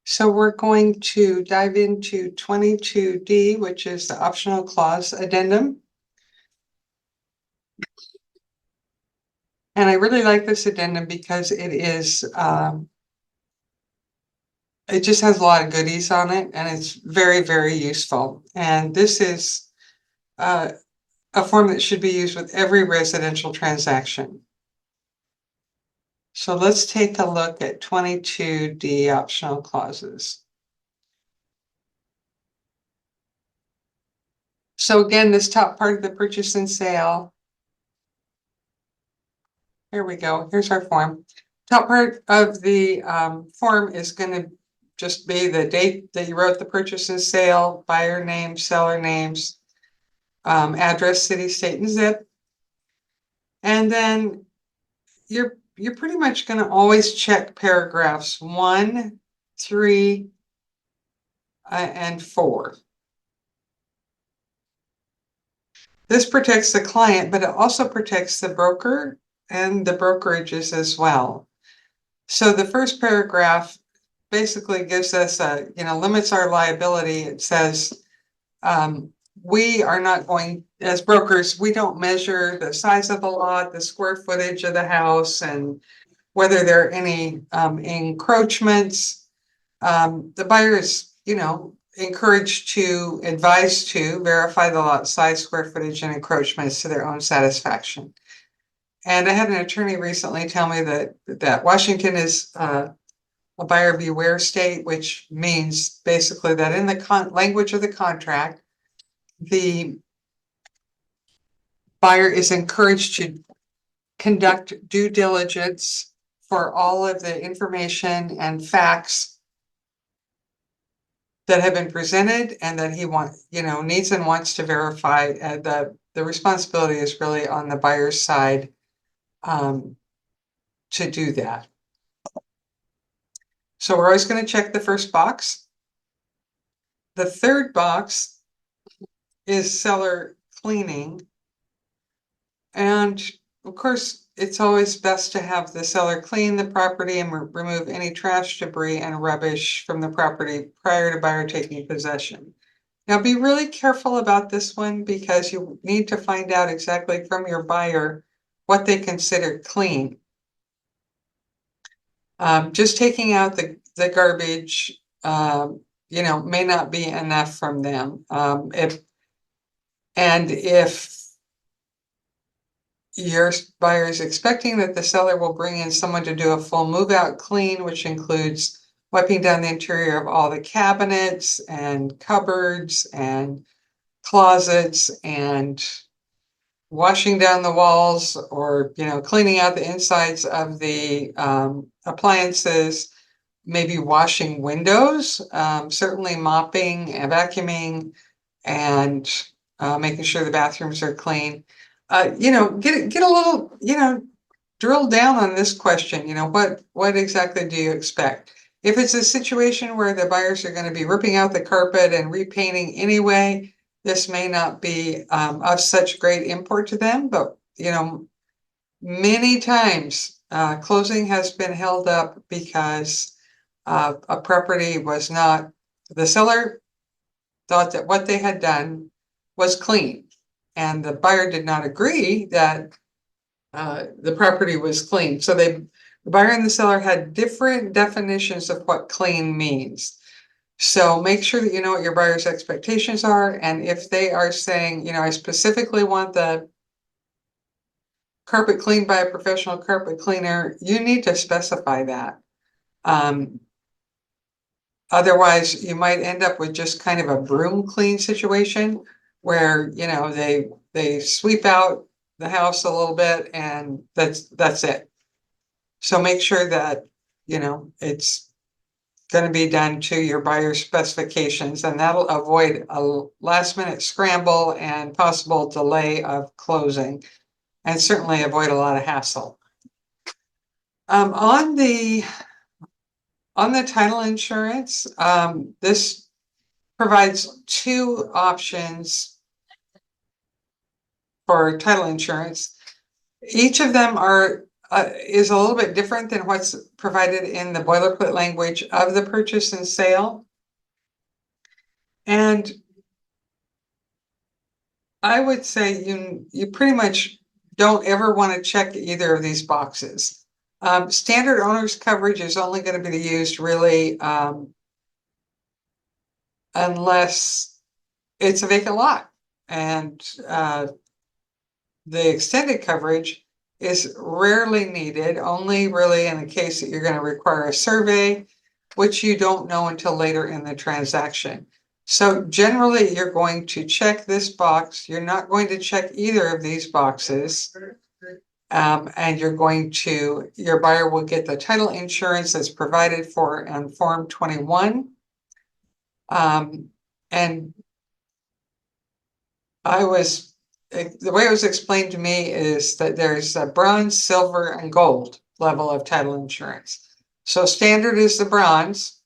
So we're going to dive into 22D, which is the optional clause addendum. And I really like this addendum because it just has a lot of goodies on it and it's very, very useful. And this is a form that should be used with every residential transaction. So let's take a look at 22D optional clauses. So again, this top part of the purchase and sale. Here we go. Here's our form. Top part of the form is going to just be the date that you wrote the purchase and sale, buyer name, seller names, address, city, state, and zip. And then you're pretty much going to always check paragraphs 1, 3, and 4. This protects the client, but it also protects the broker and the brokerages as well. So the first paragraph basically gives us limits our liability. It says, we are not going, as brokers, we don't measure the size of the lot, the square footage of the house, and whether there are any encroachments. The buyer is, encouraged to advise to verify the lot size, square footage, and encroachments to their own satisfaction. And I had an attorney recently tell me that Washington is a buyer beware state, which means basically that in the language of the contract, the buyer is encouraged to conduct due diligence for all of the information and facts that have been presented and that he needs and wants to verify. The responsibility is really on the buyer's side to do that. So we're always going to check the first box. The third box is seller cleaning. And of course, it's always best to have the seller clean the property and remove any trash, debris, and rubbish from the property prior to buyer taking possession. Now, be really careful about this one because you need to find out exactly from your buyer what they consider clean. Just taking out the garbage, may not be enough from them. If your buyer is expecting that the seller will bring in someone to do a full move out clean, which includes wiping down the interior of all the cabinets and cupboards and closets and washing down the walls, or cleaning out the insides of the appliances, maybe washing windows, certainly mopping and vacuuming, and making sure the bathrooms are clean. Get a little, drill down on this question. What exactly do you expect? If it's a situation where the buyers are going to be ripping out the carpet and repainting anyway, this may not be of such great import to them, but many times closing has been held up because a property was not, the seller thought that what they had done was clean, and the buyer did not agree that the property was clean. So the buyer and the seller had different definitions of what clean means. So make sure that you know what your buyer's expectations are. And if they are saying, I specifically want the carpet cleaned by a professional carpet cleaner, you need to specify that. Otherwise, you might end up with just kind of a broom clean situation where, they sweep out the house a little bit and that's it. So make sure that, it's going to be done to your buyer's specifications, and that'll avoid a last minute scramble and possible delay of closing, and certainly avoid a lot of hassle. On the title insurance, this provides 2 options for title insurance. Each of them are is a little bit different than what's provided in the boilerplate language of the purchase and sale. And I would say you pretty much don't ever want to check either of these boxes. Standard owner's coverage is only going to be used really unless it's a vacant lot. And the extended coverage is rarely needed, only really in the case that you're going to require a survey, which you don't know until later in the transaction. So generally, you're going to check this box. You're not going to check either of these boxes. And your buyer will get the title insurance that's provided for on Form 21. And the way it was explained to me is that there's a bronze, silver, and gold level of title insurance. So standard is the bronze.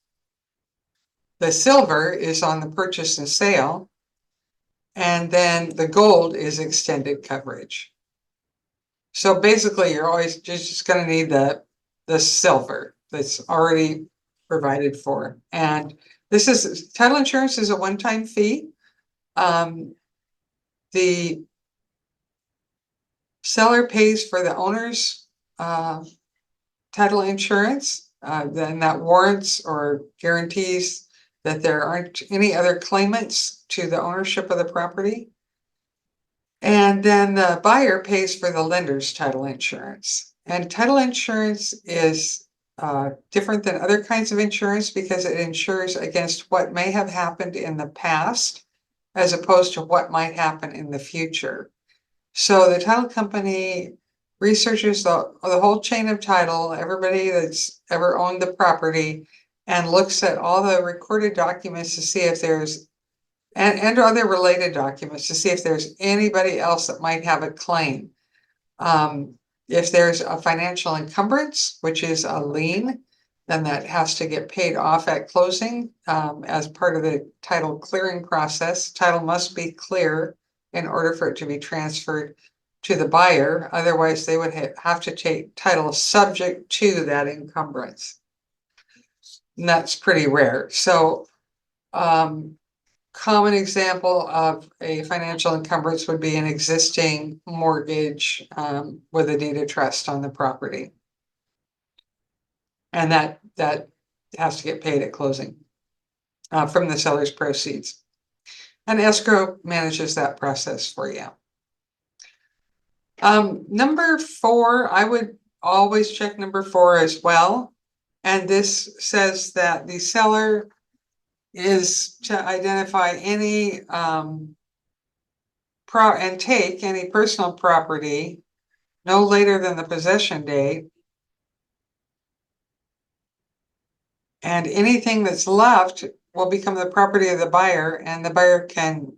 The silver is on the purchase and sale. And then the gold is extended coverage. So basically, you're just going to need the silver that's already provided for. And title insurance is a one-time fee. The seller pays for the owner's title insurance, then that warrants or guarantees that there aren't any other claimants to the ownership of the property. And then the buyer pays for the lender's title insurance. And title insurance is different than other kinds of insurance because it insures against what may have happened in the past as opposed to what might happen in the future. So the title company researches the whole chain of title, everybody that's ever owned the property, and looks at all the recorded documents to see if there's and other related documents to see if there's anybody else that might have a claim. If there's a financial encumbrance, which is a lien, then that has to get paid off at closing as part of the title clearing process. Title must be clear in order for it to be transferred to the buyer. Otherwise, they would have to take title subject to that encumbrance. And that's pretty rare. So, common example of a financial encumbrance would be an existing mortgage with a deed of trust on the property. And that has to get paid at closing from the seller's proceeds. And escrow manages that process for you. Number 4, I would always check number 4 as well. And this says that the seller is to identify any and take any personal property no later than the possession date. And anything that's left will become the property of the buyer, and the buyer can,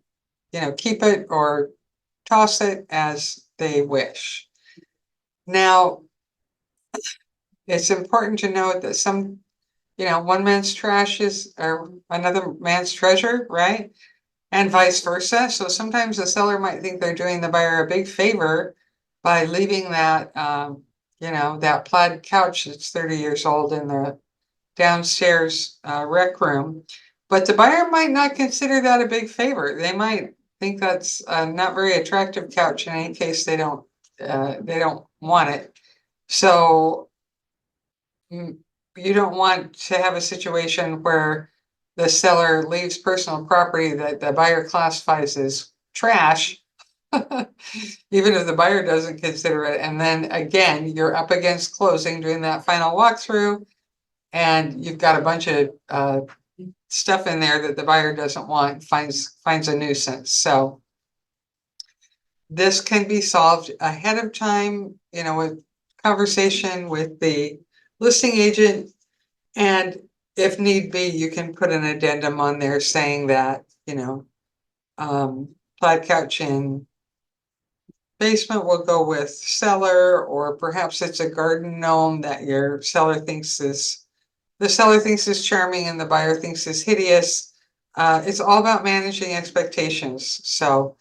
keep it or toss it as they wish. Now, it's important to note that one man's trash is another man's treasure, right? And vice versa. So sometimes the seller might think they're doing the buyer a big favor by leaving that, that plaid couch that's 30 years old in the downstairs rec room. But the buyer might not consider that a big favor. They might think that's a not very attractive couch. In any case, they don't want it. So you don't want to have a situation where the seller leaves personal property that the buyer classifies as trash, even if the buyer doesn't consider it. And then again, you're up against closing, doing that final walkthrough, and you've got a bunch of stuff in there that the buyer doesn't want, finds a nuisance. So this can be solved ahead of time, with conversation with the listing agent. And if need be, you can put an addendum on there saying that, plaid couch in basement will go with seller, or perhaps it's a garden gnome that the seller thinks is charming and the buyer thinks is hideous. It's all about managing expectations. So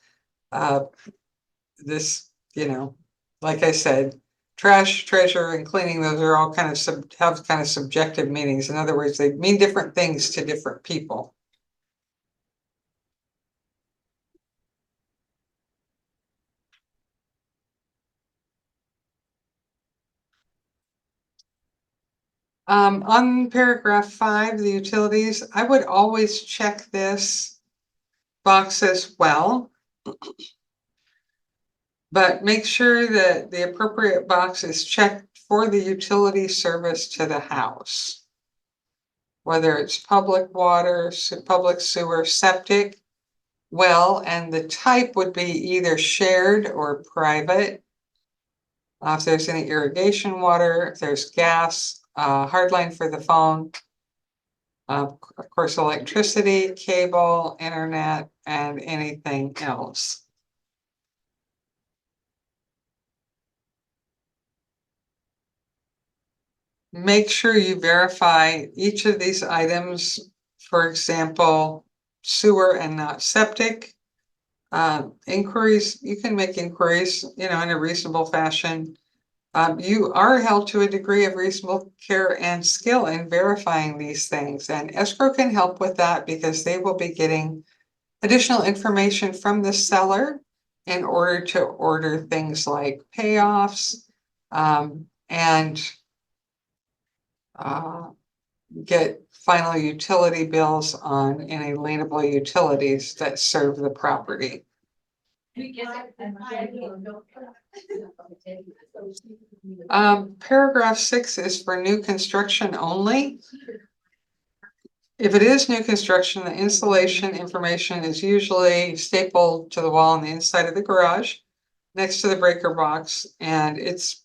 this, like I said, trash, treasure, and cleaning, those are all kind of have kind of subjective meanings. In other words, they mean different things to different people. On paragraph 5, the utilities, I would always check this box as well. But make sure that the appropriate box is checked for the utility service to the house. Whether it's public water, public sewer, septic, well, and the type would be either shared or private. If there's any irrigation water, if there's gas, hardline for the phone, of course, electricity, cable, internet, and anything else. Make sure you verify each of these items, for example, sewer and not septic. Inquiries, you can make inquiries, in a reasonable fashion. You are held to a degree of reasonable care and skill in verifying these things, and escrow can help with that because they will be getting additional information from the seller in order to order things like payoffs, and get final utility bills on any lienable utilities that serve the property. Paragraph 6 is for new construction only. If it is new construction, the installation information is usually stapled to the wall on the inside of the garage next to the breaker box, and it's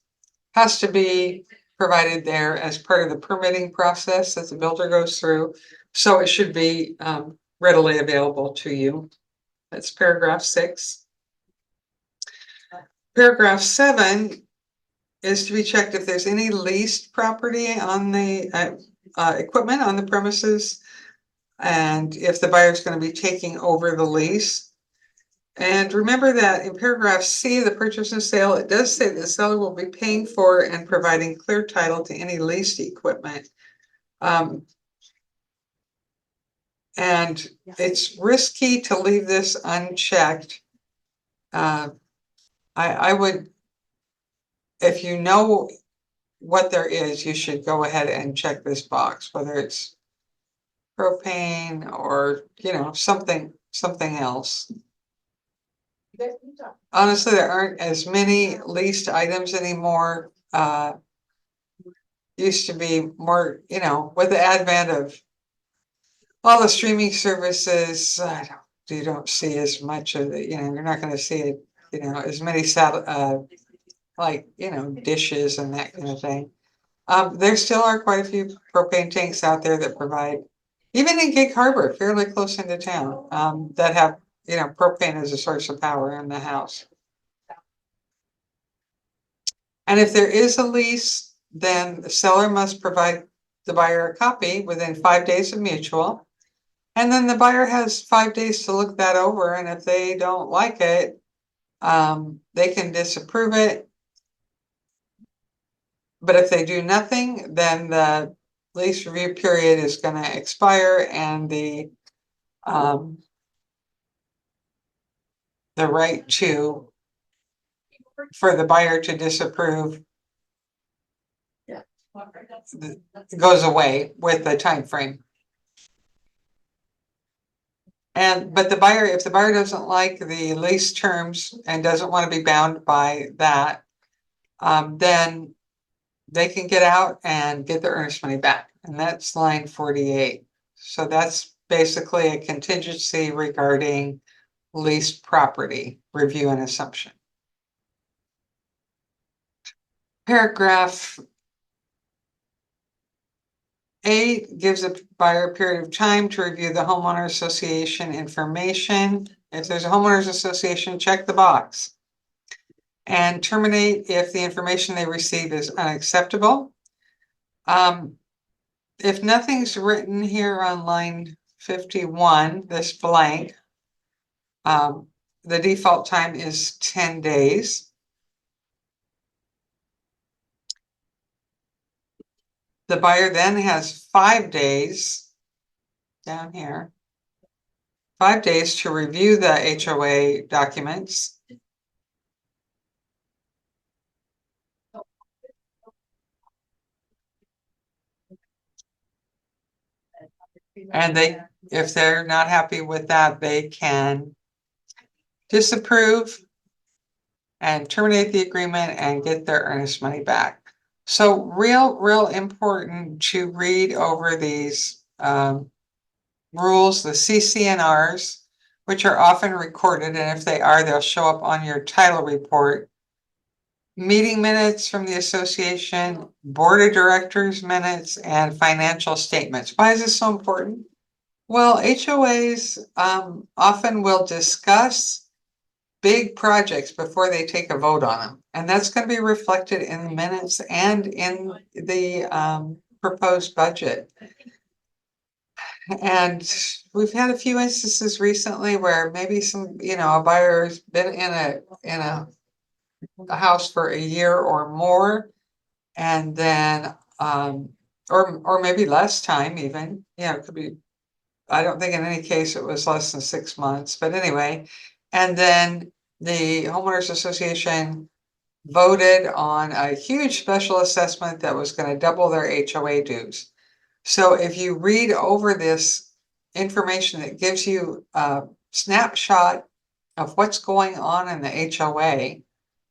has to be provided there as part of the permitting process that the builder goes through. So it should be readily available to you. That's paragraph 6. Paragraph 7 is to be checked if there's any leased property on the equipment on the premises, and if the buyer is going to be taking over the lease. And remember that in paragraph C, the purchase and sale, it does say the seller will be paying for and providing clear title to any leased equipment. And it's risky to leave this unchecked. I would, if you know what there is, you should go ahead and check this box, whether it's propane or, something else. Honestly, there aren't as many leased items anymore. Used to be more, with the advent of all the streaming services, you don't see as much of it, you're not going to see it, as many dishes and that kind of thing. There still are quite a few propane tanks out there that provide, even in Gig Harbor, fairly close into town, that have, propane as a source of power in the house. And if there is a lease, then the seller must provide the buyer a copy within 5 days of mutual. And then the buyer has 5 days to look that over. And if they don't like it, they can disapprove it. But if they do nothing, then the lease review period is going to expire, and the right for the buyer to disapprove goes away with the time frame. But if the buyer doesn't like the lease terms and doesn't want to be bound by that, then they can get out and get their earnest money back. And that's line 48. So that's basically a contingency regarding leased property review and assumption. Paragraph 8 gives a buyer a period of time to review the homeowner association information. If there's a homeowners association, check the box. And terminate if the information they receive is unacceptable. If nothing's written here on line 51, this blank, the default time is 10 days. The buyer then has 5 days down here. 5 days to review the HOA documents. And if they're not happy with that, they can disapprove and terminate the agreement and get their earnest money back. So real important to read over these rules, the CCNRs, which are often recorded, and if they are, they'll show up on your title report. Meeting minutes from the association, board of directors minutes, and financial statements. Why is this so important? Well, HOAs often will discuss big projects before they take a vote on them. And that's going to be reflected in the minutes and in the proposed budget. And we've had a few instances recently where maybe a buyer's been in a house for a year or more, and then or maybe less time even. It could be, I don't think in any case it was less than 6 months, but anyway. And then the homeowners association voted on a huge special assessment that was going to double their HOA dues. So if you read over this information, it gives you a snapshot of what's going on in the HOA,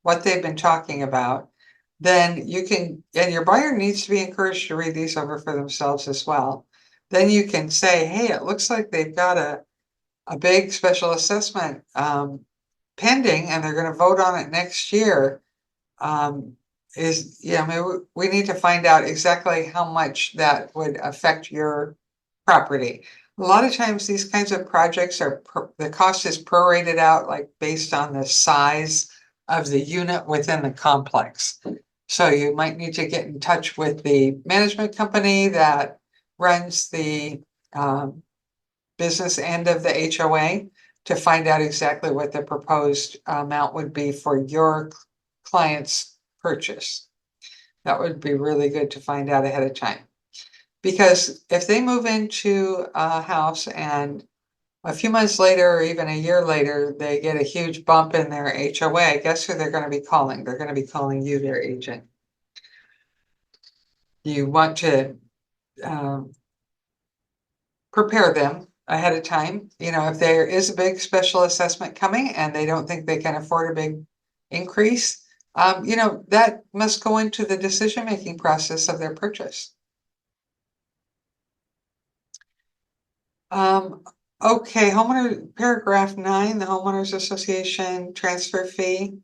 what they've been talking about, then you can, and your buyer needs to be encouraged to read these over for themselves as well. Then you can say, hey, it looks like they've got a big special assessment pending and they're going to vote on it next year. We need to find out exactly how much that would affect your property. A lot of times these kinds of projects the cost is prorated out, like based on the size of the unit within the complex. So you might need to get in touch with the management company that runs the business end of the HOA to find out exactly what the proposed amount would be for your client's purchase. That would be really good to find out ahead of time. Because if they move into a house and a few months later or even a year later, they get a huge bump in their HOA, guess who they're going to be calling? They're going to be calling you, their agent. You want to prepare them ahead of time. If there is a big special assessment coming and they don't think they can afford a big increase, that must go into the decision-making process of their purchase. Okay, paragraph 9, the homeowners association transfer fee.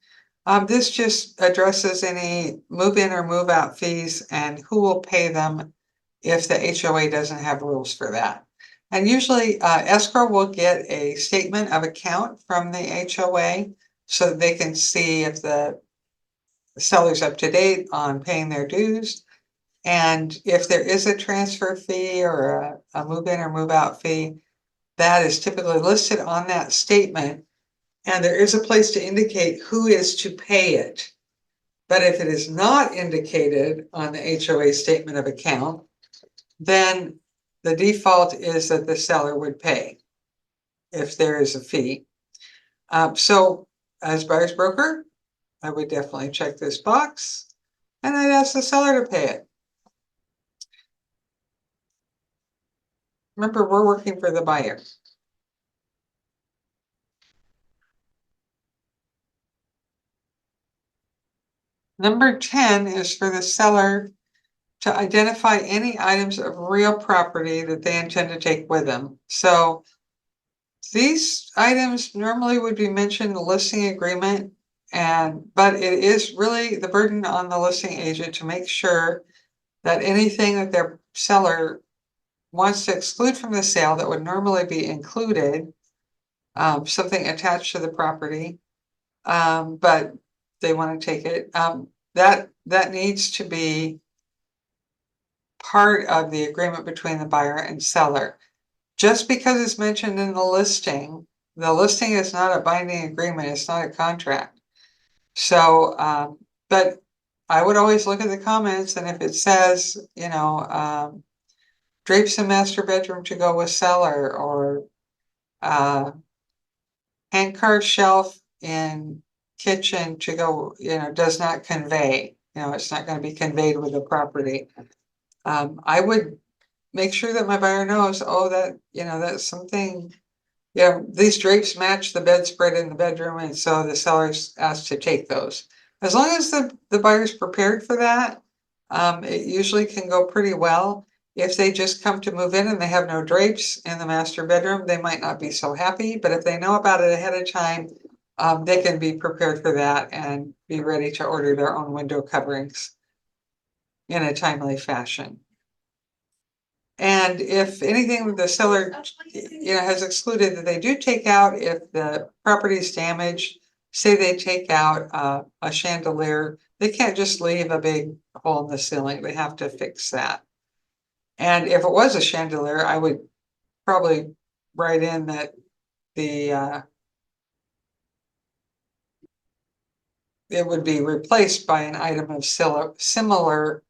This just addresses any move-in or move-out fees and who will pay them if the HOA doesn't have rules for that. And usually escrow will get a statement of account from the HOA so that they can see if the seller's up to date on paying their dues. And if there is a transfer fee or a move-in or move-out fee, that is typically listed on that statement. And there is a place to indicate who is to pay it. But if it is not indicated on the HOA statement of account, then the default is that the seller would pay if there is a fee. So as buyer's broker, I would definitely check this box and I'd ask the seller to pay it. Remember, we're working for the buyer. Number 10 is for the seller to identify any items of real property that they intend to take with them. So these items normally would be mentioned in the listing agreement, but it is really the burden on the listing agent to make sure that anything that their seller wants to exclude from the sale that would normally be included, something attached to the property, but they want to take it, that needs to be part of the agreement between the buyer and seller. Just because it's mentioned in the listing is not a binding agreement, it's not a contract. So, but I would always look at the comments, and if it says, drapes in master bedroom to go with cellar, or hand carved shelf in kitchen to go, does not convey, it's not gonna be conveyed with the property. I would make sure that my buyer knows, oh, that's something. Yeah, these drapes match the bedspread in the bedroom, and so the seller's asked to take those. As long as the buyer's prepared for that, it usually can go pretty well. If they just come to move in and they have no drapes in the master bedroom, they might not be so happy, but if they know about it ahead of time, they can be prepared for that and be ready to order their own window coverings in a timely fashion. And if anything the seller, has excluded that they do take out, if the property is damaged, say they take out a chandelier, they can't just leave a big hole in the ceiling, they have to fix that. And if it was a chandelier, I would probably write in that it would be replaced by an item of similar,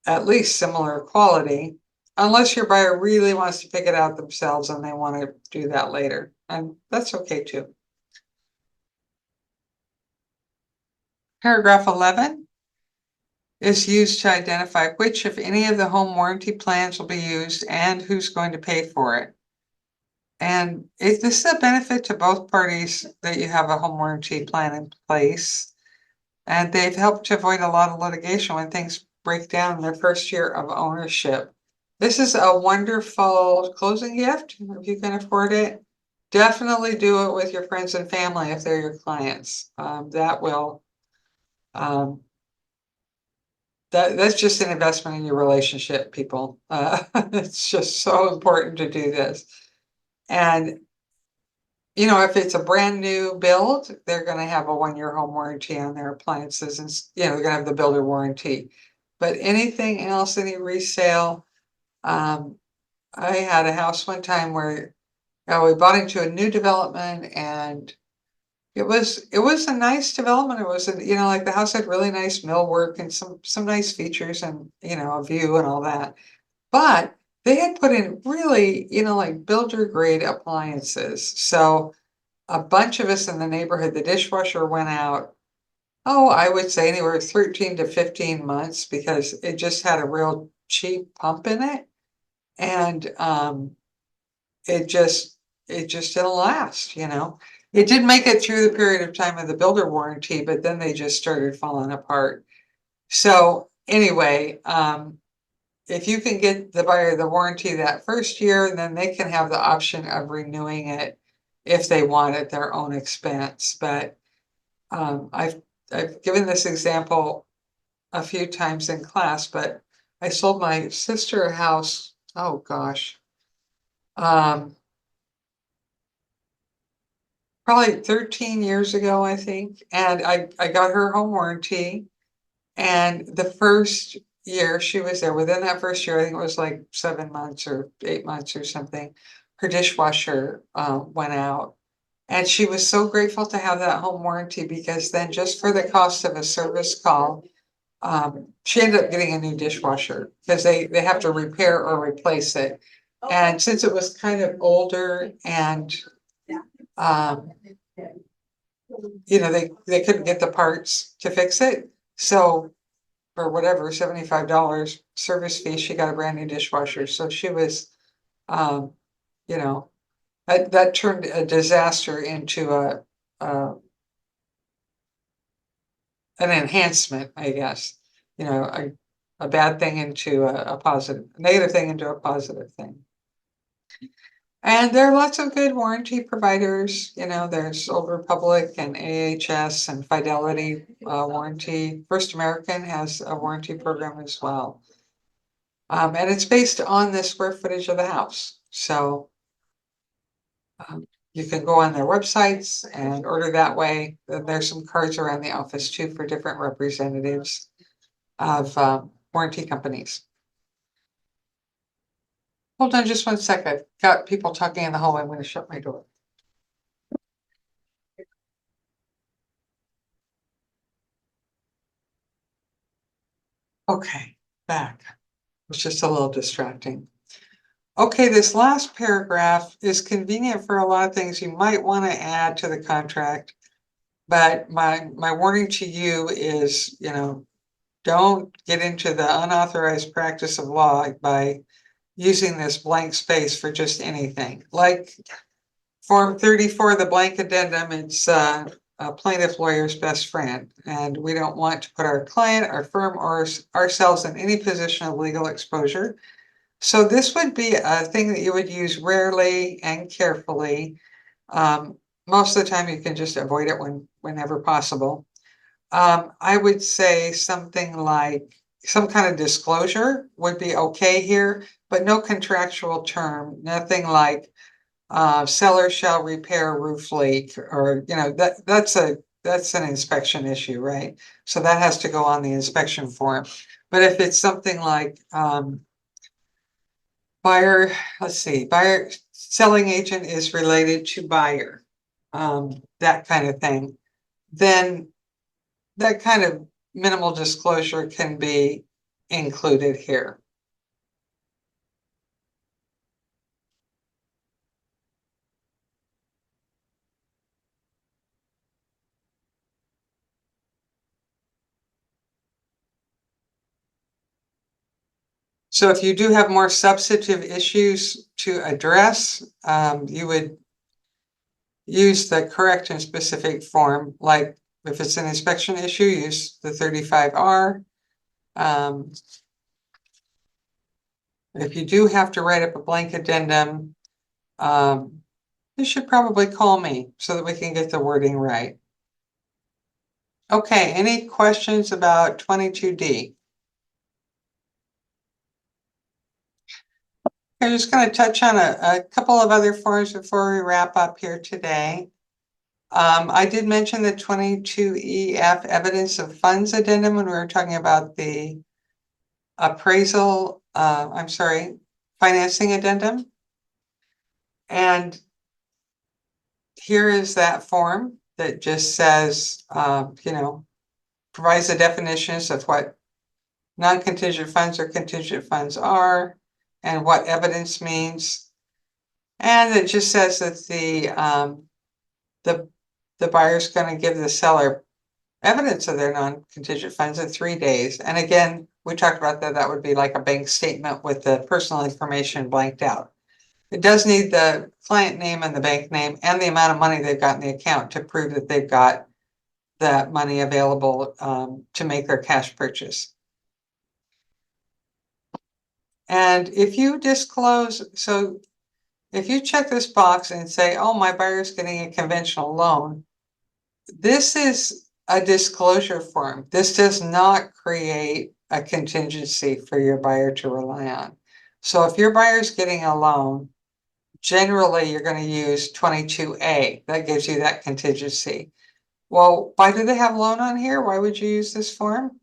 at least similar quality, unless your buyer really wants to pick it out themselves and they want to do that later, and that's okay too. Paragraph 11 is used to identify which, if any, of the home warranty plans will be used and who's going to pay for it. And if this is a benefit to both parties that you have a home warranty plan in place, and they've helped to avoid a lot of litigation when things break down in their first year of ownership. This is a wonderful closing gift if you can afford it. Definitely do it with your friends and family if they're your clients. That will, that's just an investment in your relationship, people. It's just so important to do this. And if it's a brand new build, they're gonna have a 1-year home warranty on their appliances, and they're gonna have the builder warranty. But anything else, any resale, I had a house one time where we bought into a new development, and it was a nice development. It was, like the house had really nice millwork and some nice features, and a view and all that. But they had put in really, like builder grade appliances. So a bunch of us in the neighborhood, the dishwasher went out, I would say anywhere 13 to 15 months, because it just had a real cheap pump in it. And it just didn't last, It did make it through the period of time of the builder warranty, but then they just started falling apart. So anyway, if you can get the buyer the warranty that first year, then they can have the option of renewing it if they want at their own expense. But I've given this example a few times in class, but I sold my sister a house, oh gosh, probably 13 years ago, I think, and I got her home warranty. And the first year she was there, within that first year, I think it was like 7 months or 8 months or something, her dishwasher went out. And she was so grateful to have that home warranty, because then just for the cost of a service call, she ended up getting a new dishwasher, because they have to repair or replace it. And since it was kind of older and they couldn't get the parts to fix it, so for whatever, $75 service fee, she got a brand new dishwasher. So she was, that turned a disaster into an enhancement, I guess. A bad thing into a positive, negative thing into a positive thing. And there are lots of good warranty providers. There's Old Republic and AHS and Fidelity warranty. First American has a warranty program as well. And it's based on the square footage of the house. So you can go on their websites and order that way. There's some cards around the office too for different representatives of warranty companies. Hold on just one second. I've got people talking in the hallway. I'm going to shut my door. Okay, back. It's just a little distracting. Okay, this last paragraph is convenient for a lot of things you might want to add to the contract. But my warning to you is, don't get into the unauthorized practice of law by using this blank space for just anything. Like Form 34, the blank addendum, it's a plaintiff lawyer's best friend. And we don't want to put our client, our firm, or ourselves in any position of legal exposure. So this would be a thing that you would use rarely and carefully. Most of the time you can just avoid it whenever possible. I would say something like some kind of disclosure would be okay here, but no contractual term, nothing like seller shall repair roof leak, or that's an inspection issue, right? So that has to go on the inspection form. But if it's something like buyer, let's see, buyer selling agent is related to buyer, that kind of thing, then that kind of minimal disclosure can be included here. So if you do have more substantive issues to address, you would use the correct and specific form, like if it's an inspection issue, use the 35R. If you do have to write up a blank addendum, you should probably call me so that we can get the wording right. Okay, any questions about 22D? I'm just going to touch on a couple of other forms before we wrap up here today. I did mention the 22EF evidence of funds addendum when we were talking about the financing addendum. And here is that form that just says, provides the definitions of what non-contingent funds or contingent funds are and what evidence means. And it just says that the buyer's going to give the seller evidence of their non-contingent funds in 3 days. And again, we talked about that would be like a bank statement with the personal information blanked out. It does need the client name and the bank name and the amount of money they've got in the account to prove that they've got that money available to make their cash purchase. And if you disclose, so if you check this box and say, oh, my buyer's getting a conventional loan, this is a disclosure form. This does not create a contingency for your buyer to rely on. So if your buyer's getting a loan, generally you're going to use 22A. That gives you that contingency. Well, why do they have loan on here? Why would you use this form?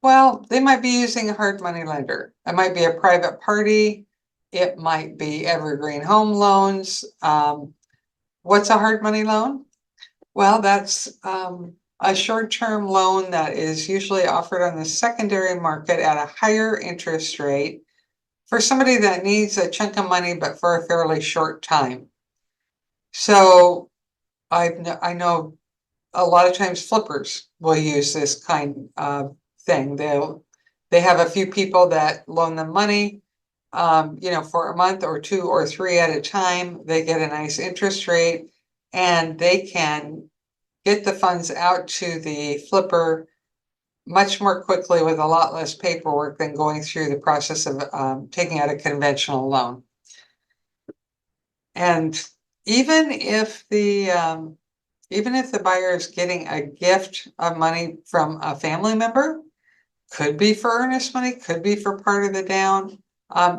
Well, they might be using a hard money lender. It might be a private party. It might be Evergreen Home Loans. What's a hard money loan? Well, that's a short-term loan that is usually offered on the secondary market at a higher interest rate for somebody that needs a chunk of money, but for a fairly short time. So I know a lot of times flippers will use this kind of thing. They have a few people that loan them money, for a month or 2 or 3 at a time. They get a nice interest rate and they can get the funds out to the flipper much more quickly with a lot less paperwork than going through the process of taking out a conventional loan. And even if the buyer is getting a gift of money from a family member, could be for earnest money, could be for part of the down,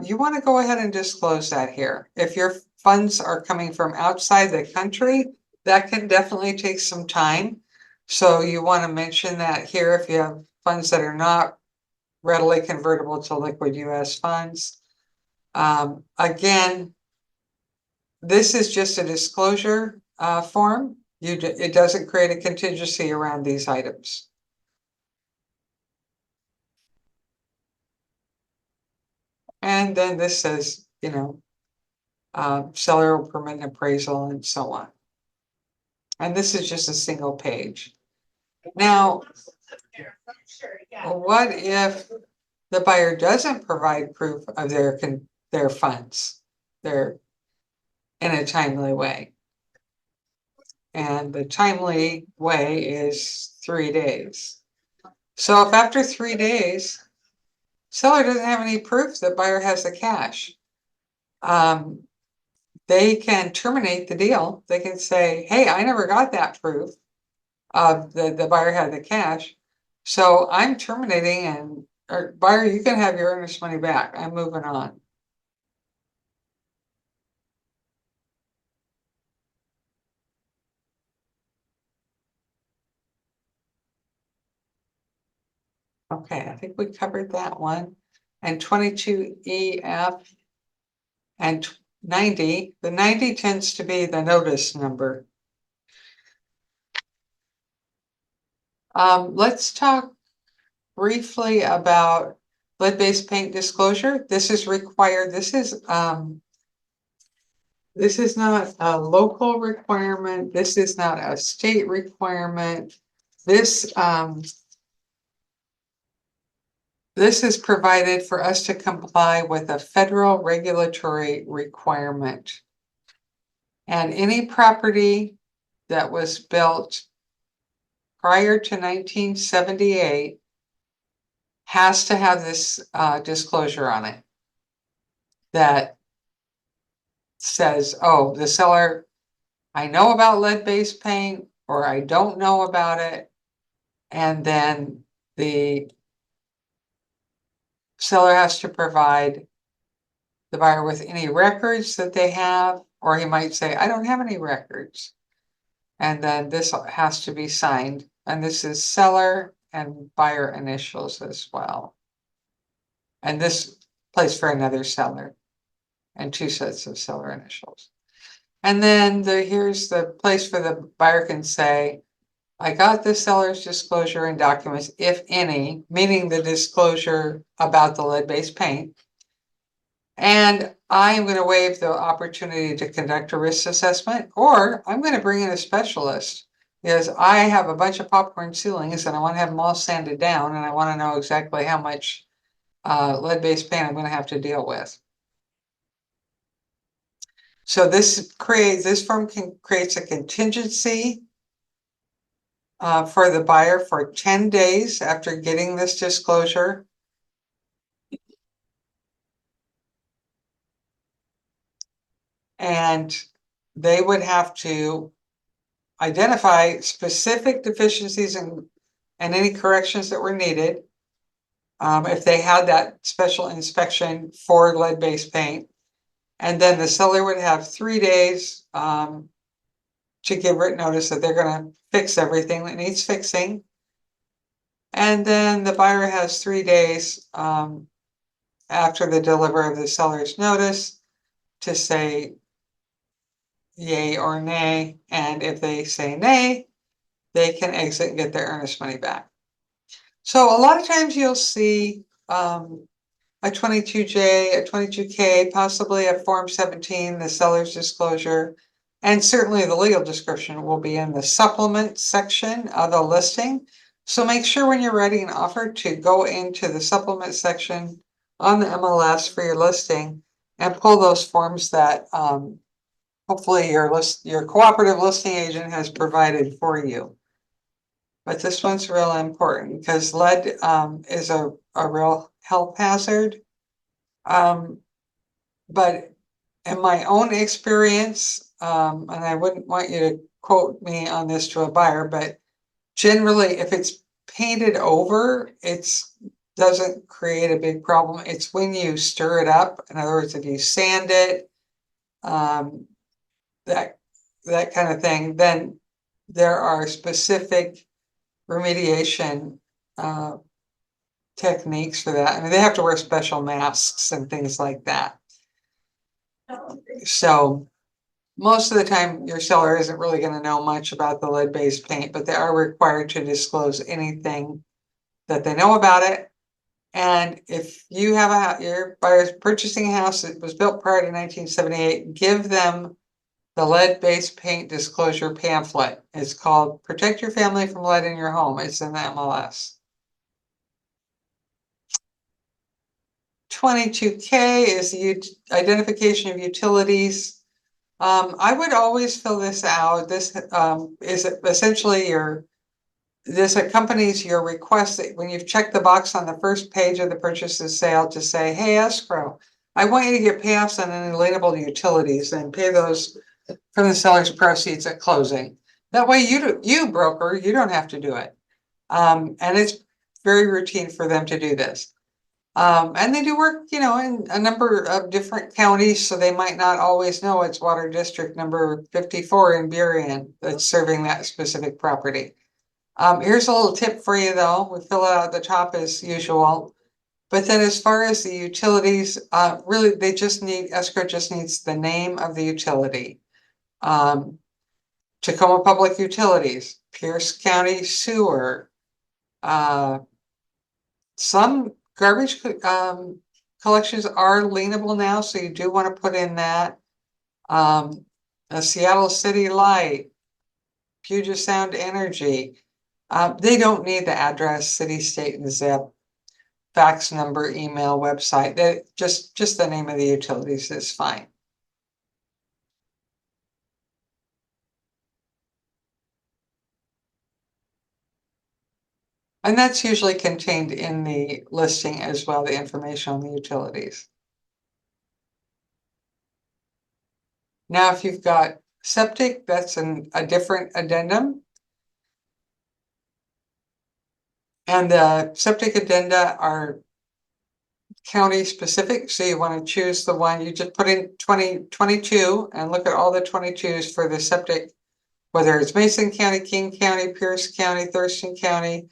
you want to go ahead and disclose that here. If your funds are coming from outside the country, that can definitely take some time. So you want to mention that here if you have funds that are not readily convertible to liquid US funds. Again, this is just a disclosure form. It doesn't create a contingency around these items. And then this says, seller will permit an appraisal and so on. And this is just a single page. Now, what if the buyer doesn't provide proof of their funds, in a timely way? And the timely way is 3 days. So if after 3 days, seller doesn't have any proof that buyer has the cash, they can terminate the deal. They can say, hey, I never got that proof of the buyer had the cash. So I'm terminating, or buyer, you can have your earnest money back. I'm moving on. Okay, I think we covered that one. And 22EF and 90, the 90 tends to be the notice number. Let's talk briefly about lead-based paint disclosure. This is required. This is not a local requirement. This is not a state requirement. This is provided for us to comply with a federal regulatory requirement. And any property that was built prior to 1978 has to have this disclosure on it that says, oh, the seller, I know about lead-based paint, or I don't know about it. And then the seller has to provide the buyer with any records that they have, or he might say, I don't have any records. And then this has to be signed. And this is seller and buyer initials as well. And this place for another seller and 2 sets of seller initials. And then here's the place for the buyer can say, I got the seller's disclosure and documents, if any, meaning the disclosure about the lead-based paint. And I am going to waive the opportunity to conduct a risk assessment, or I'm going to bring in a specialist because I have a bunch of popcorn ceilings and I want to have them all sanded down, and I want to know exactly how much lead-based paint I'm going to have to deal with. So this firm creates a contingency for the buyer for 10 days after getting this disclosure. And they would have to identify specific deficiencies and any corrections that were needed. If they had that special inspection for lead-based paint. And then the seller would have 3 days to give written notice that they're going to fix everything that needs fixing. And then the buyer has 3 days after the delivery of the seller's notice to say yay or nay. And if they say nay, they can exit and get their earnest money back. So a lot of times you'll see a 22J, a 22K, possibly a Form 17, the seller's disclosure, and certainly the legal description will be in the supplement section of the listing. So make sure when you're writing an offer to go into the supplement section on the MLS for your listing and pull those forms that hopefully your cooperative listing agent has provided for you. But this one's real important because lead is a real health hazard. But in my own experience, and I wouldn't want you to quote me on this to a buyer, but generally if it's painted over, it doesn't create a big problem. It's when you stir it up. In other words, if you sand it, that kind of thing, then there are specific remediation techniques for that. I mean, they have to wear special masks and things like that. So most of the time, your seller isn't really going to know much about the lead-based paint, but they are required to disclose anything that they know about it And if you have your buyer's purchasing a house that was built prior to 1978, give them the lead-based paint disclosure pamphlet. It's called Protect Your Family from Lead in Your Home. It's in the MLS. 22K is the identification of utilities. I would always fill this out. This is essentially this accompanies your request that when you've checked the box on the first page of the purchase and sale to say, hey, escrow, I want you to get payoffs on unalienable utilities and pay those from the seller's proceeds at closing. That way you broker, you don't have to do it. And it's very routine for them to do this. And they do work, in a number of different counties, so they might not always know it's water district number 54 in Burien that's serving that specific property. Here's a little tip for you though. We fill it out at the top as usual. But then as far as the utilities, really escrow just needs the name of the utility. Tacoma Public Utilities, Pierce County Sewer, some garbage collections are lienable now, so you do want to put in that. A Seattle City Light, Puget Sound Energy. They don't need the address, city, state, and zip, fax number, email, website. Just the name of the utilities is fine. And that's usually contained in the listing as well, the information on the utilities. Now, if you've got septic, that's a different addendum. And the septic addenda are county specific, so you want to choose the one, you just put in 2022 and look at all the 22s for the septic, whether it's Mason County, King County, Pierce County, Thurston County,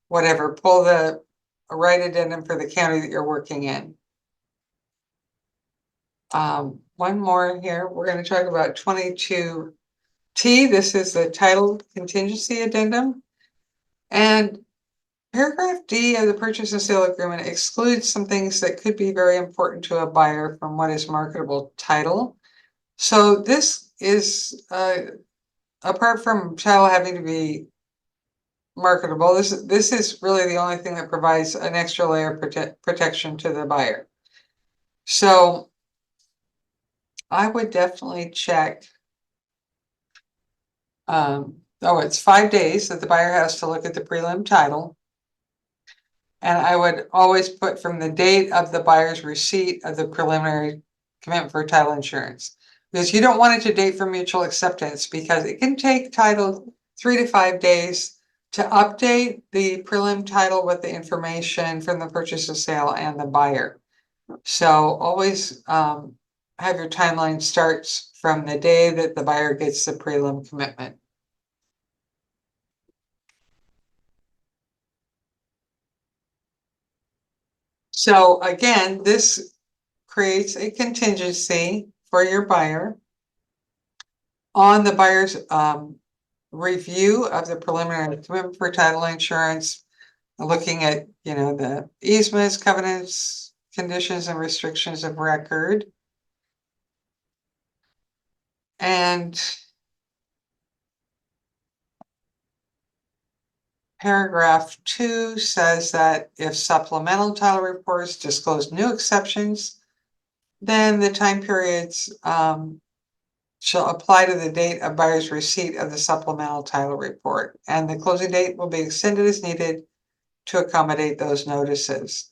whatever, pull the right addendum for the county that you're working in. One more here, we're going to talk about 22T. This is the title contingency addendum. And paragraph D of the purchase and sale agreement excludes some things that could be very important to a buyer from what is marketable title. So this is, apart from title having to be marketable, this is really the only thing that provides an extra layer of protection to the buyer. So I would definitely check. It's 5 days that the buyer has to look at the prelim title. And I would always put from the date of the buyer's receipt of the preliminary commitment for title insurance. Because you don't want it to date for mutual acceptance, because it can take title 3 to 5 days to update the prelim title with the information from the purchase and sale and the buyer. So always have your timeline starts from the day that the buyer gets the prelim commitment. So again, this creates a contingency for your buyer on the buyer's review of the preliminary commitment for title insurance, looking at, the easements, covenants, conditions, and restrictions of record. And paragraph 2 says that if supplemental title reports disclose new exceptions, then the time periods shall apply to the date of buyer's receipt of the supplemental title report, and the closing date will be extended as needed to accommodate those notices.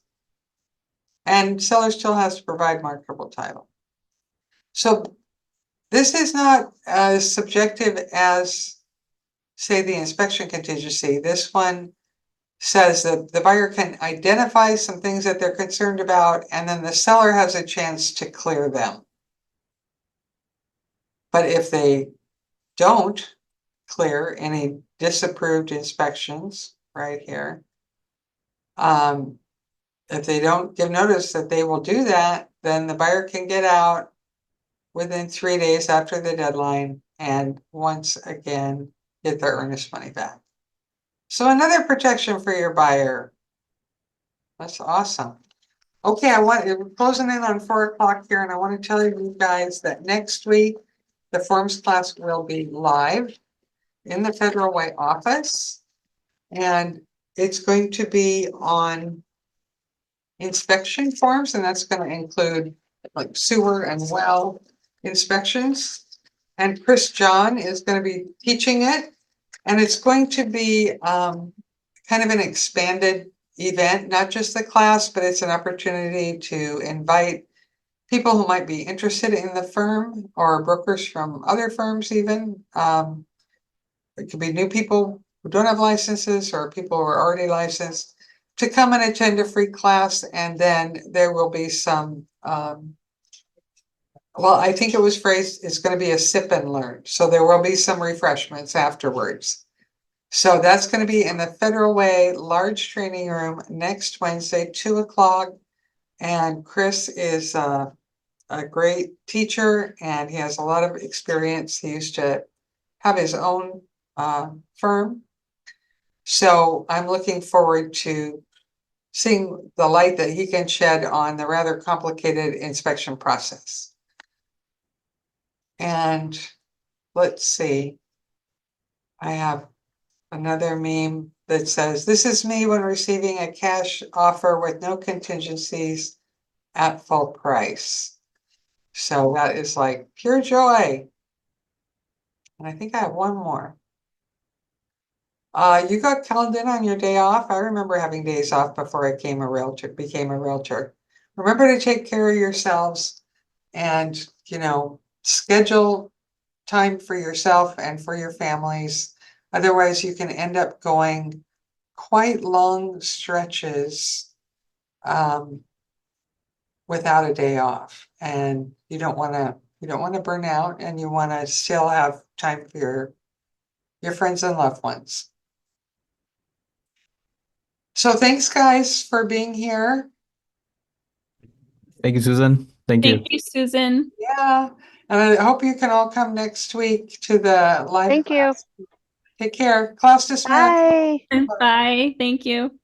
And seller still has to provide marketable title. So this is not as subjective as, say, the inspection contingency. This one says that the buyer can identify some things that they're concerned about, and then the seller has a chance to clear them. But if they don't clear any disapproved inspections right here, if they don't give notice that they will do that, then the buyer can get out within 3 days after the deadline and once again get their earnest money back. So another protection for your buyer. That's awesome. Okay, we're closing in on 4 o'clock here, and I want to tell you guys that next week, the forms class will be live in the Federal Way office. And it's going to be on inspection forms, and that's going to include like sewer and well inspections. And Chris John is going to be teaching it, and it's going to be kind of an expanded event, not just the class, but it's an opportunity to invite people who might be interested in the firm or brokers from other firms even. It could be new people who don't have licenses or people who are already licensed to come and attend a free class, and then there will be some well, I think it was phrased, it's going to be a sip and learn. So there will be some refreshments afterwards. So that's going to be in the Federal Way large training room next Wednesday, 2 o'clock. And Chris is a great teacher, and he has a lot of experience. He used to have his own firm. So I'm looking forward to seeing the light that he can shed on the rather complicated inspection process. And let's see. I have another meme that says, "This is me when receiving a cash offer with no contingencies at full price." So that is like pure joy. And I think I have one more. You got called in on your day off. I remember having days off before I became a realtor. Remember to take care of yourselves and, schedule time for yourself and for your families. Otherwise, you can end up going quite long stretches without a day off, and you don't want to burn out, and you want to still have time for your friends and loved ones. So thanks, guys, for being here. Thank you, Susan. Thank you. Thank you, Susan. Yeah, and I hope you can all come next week to the live Thank you. class. Take care. Class dismissed. Bye. Bye. Thank you.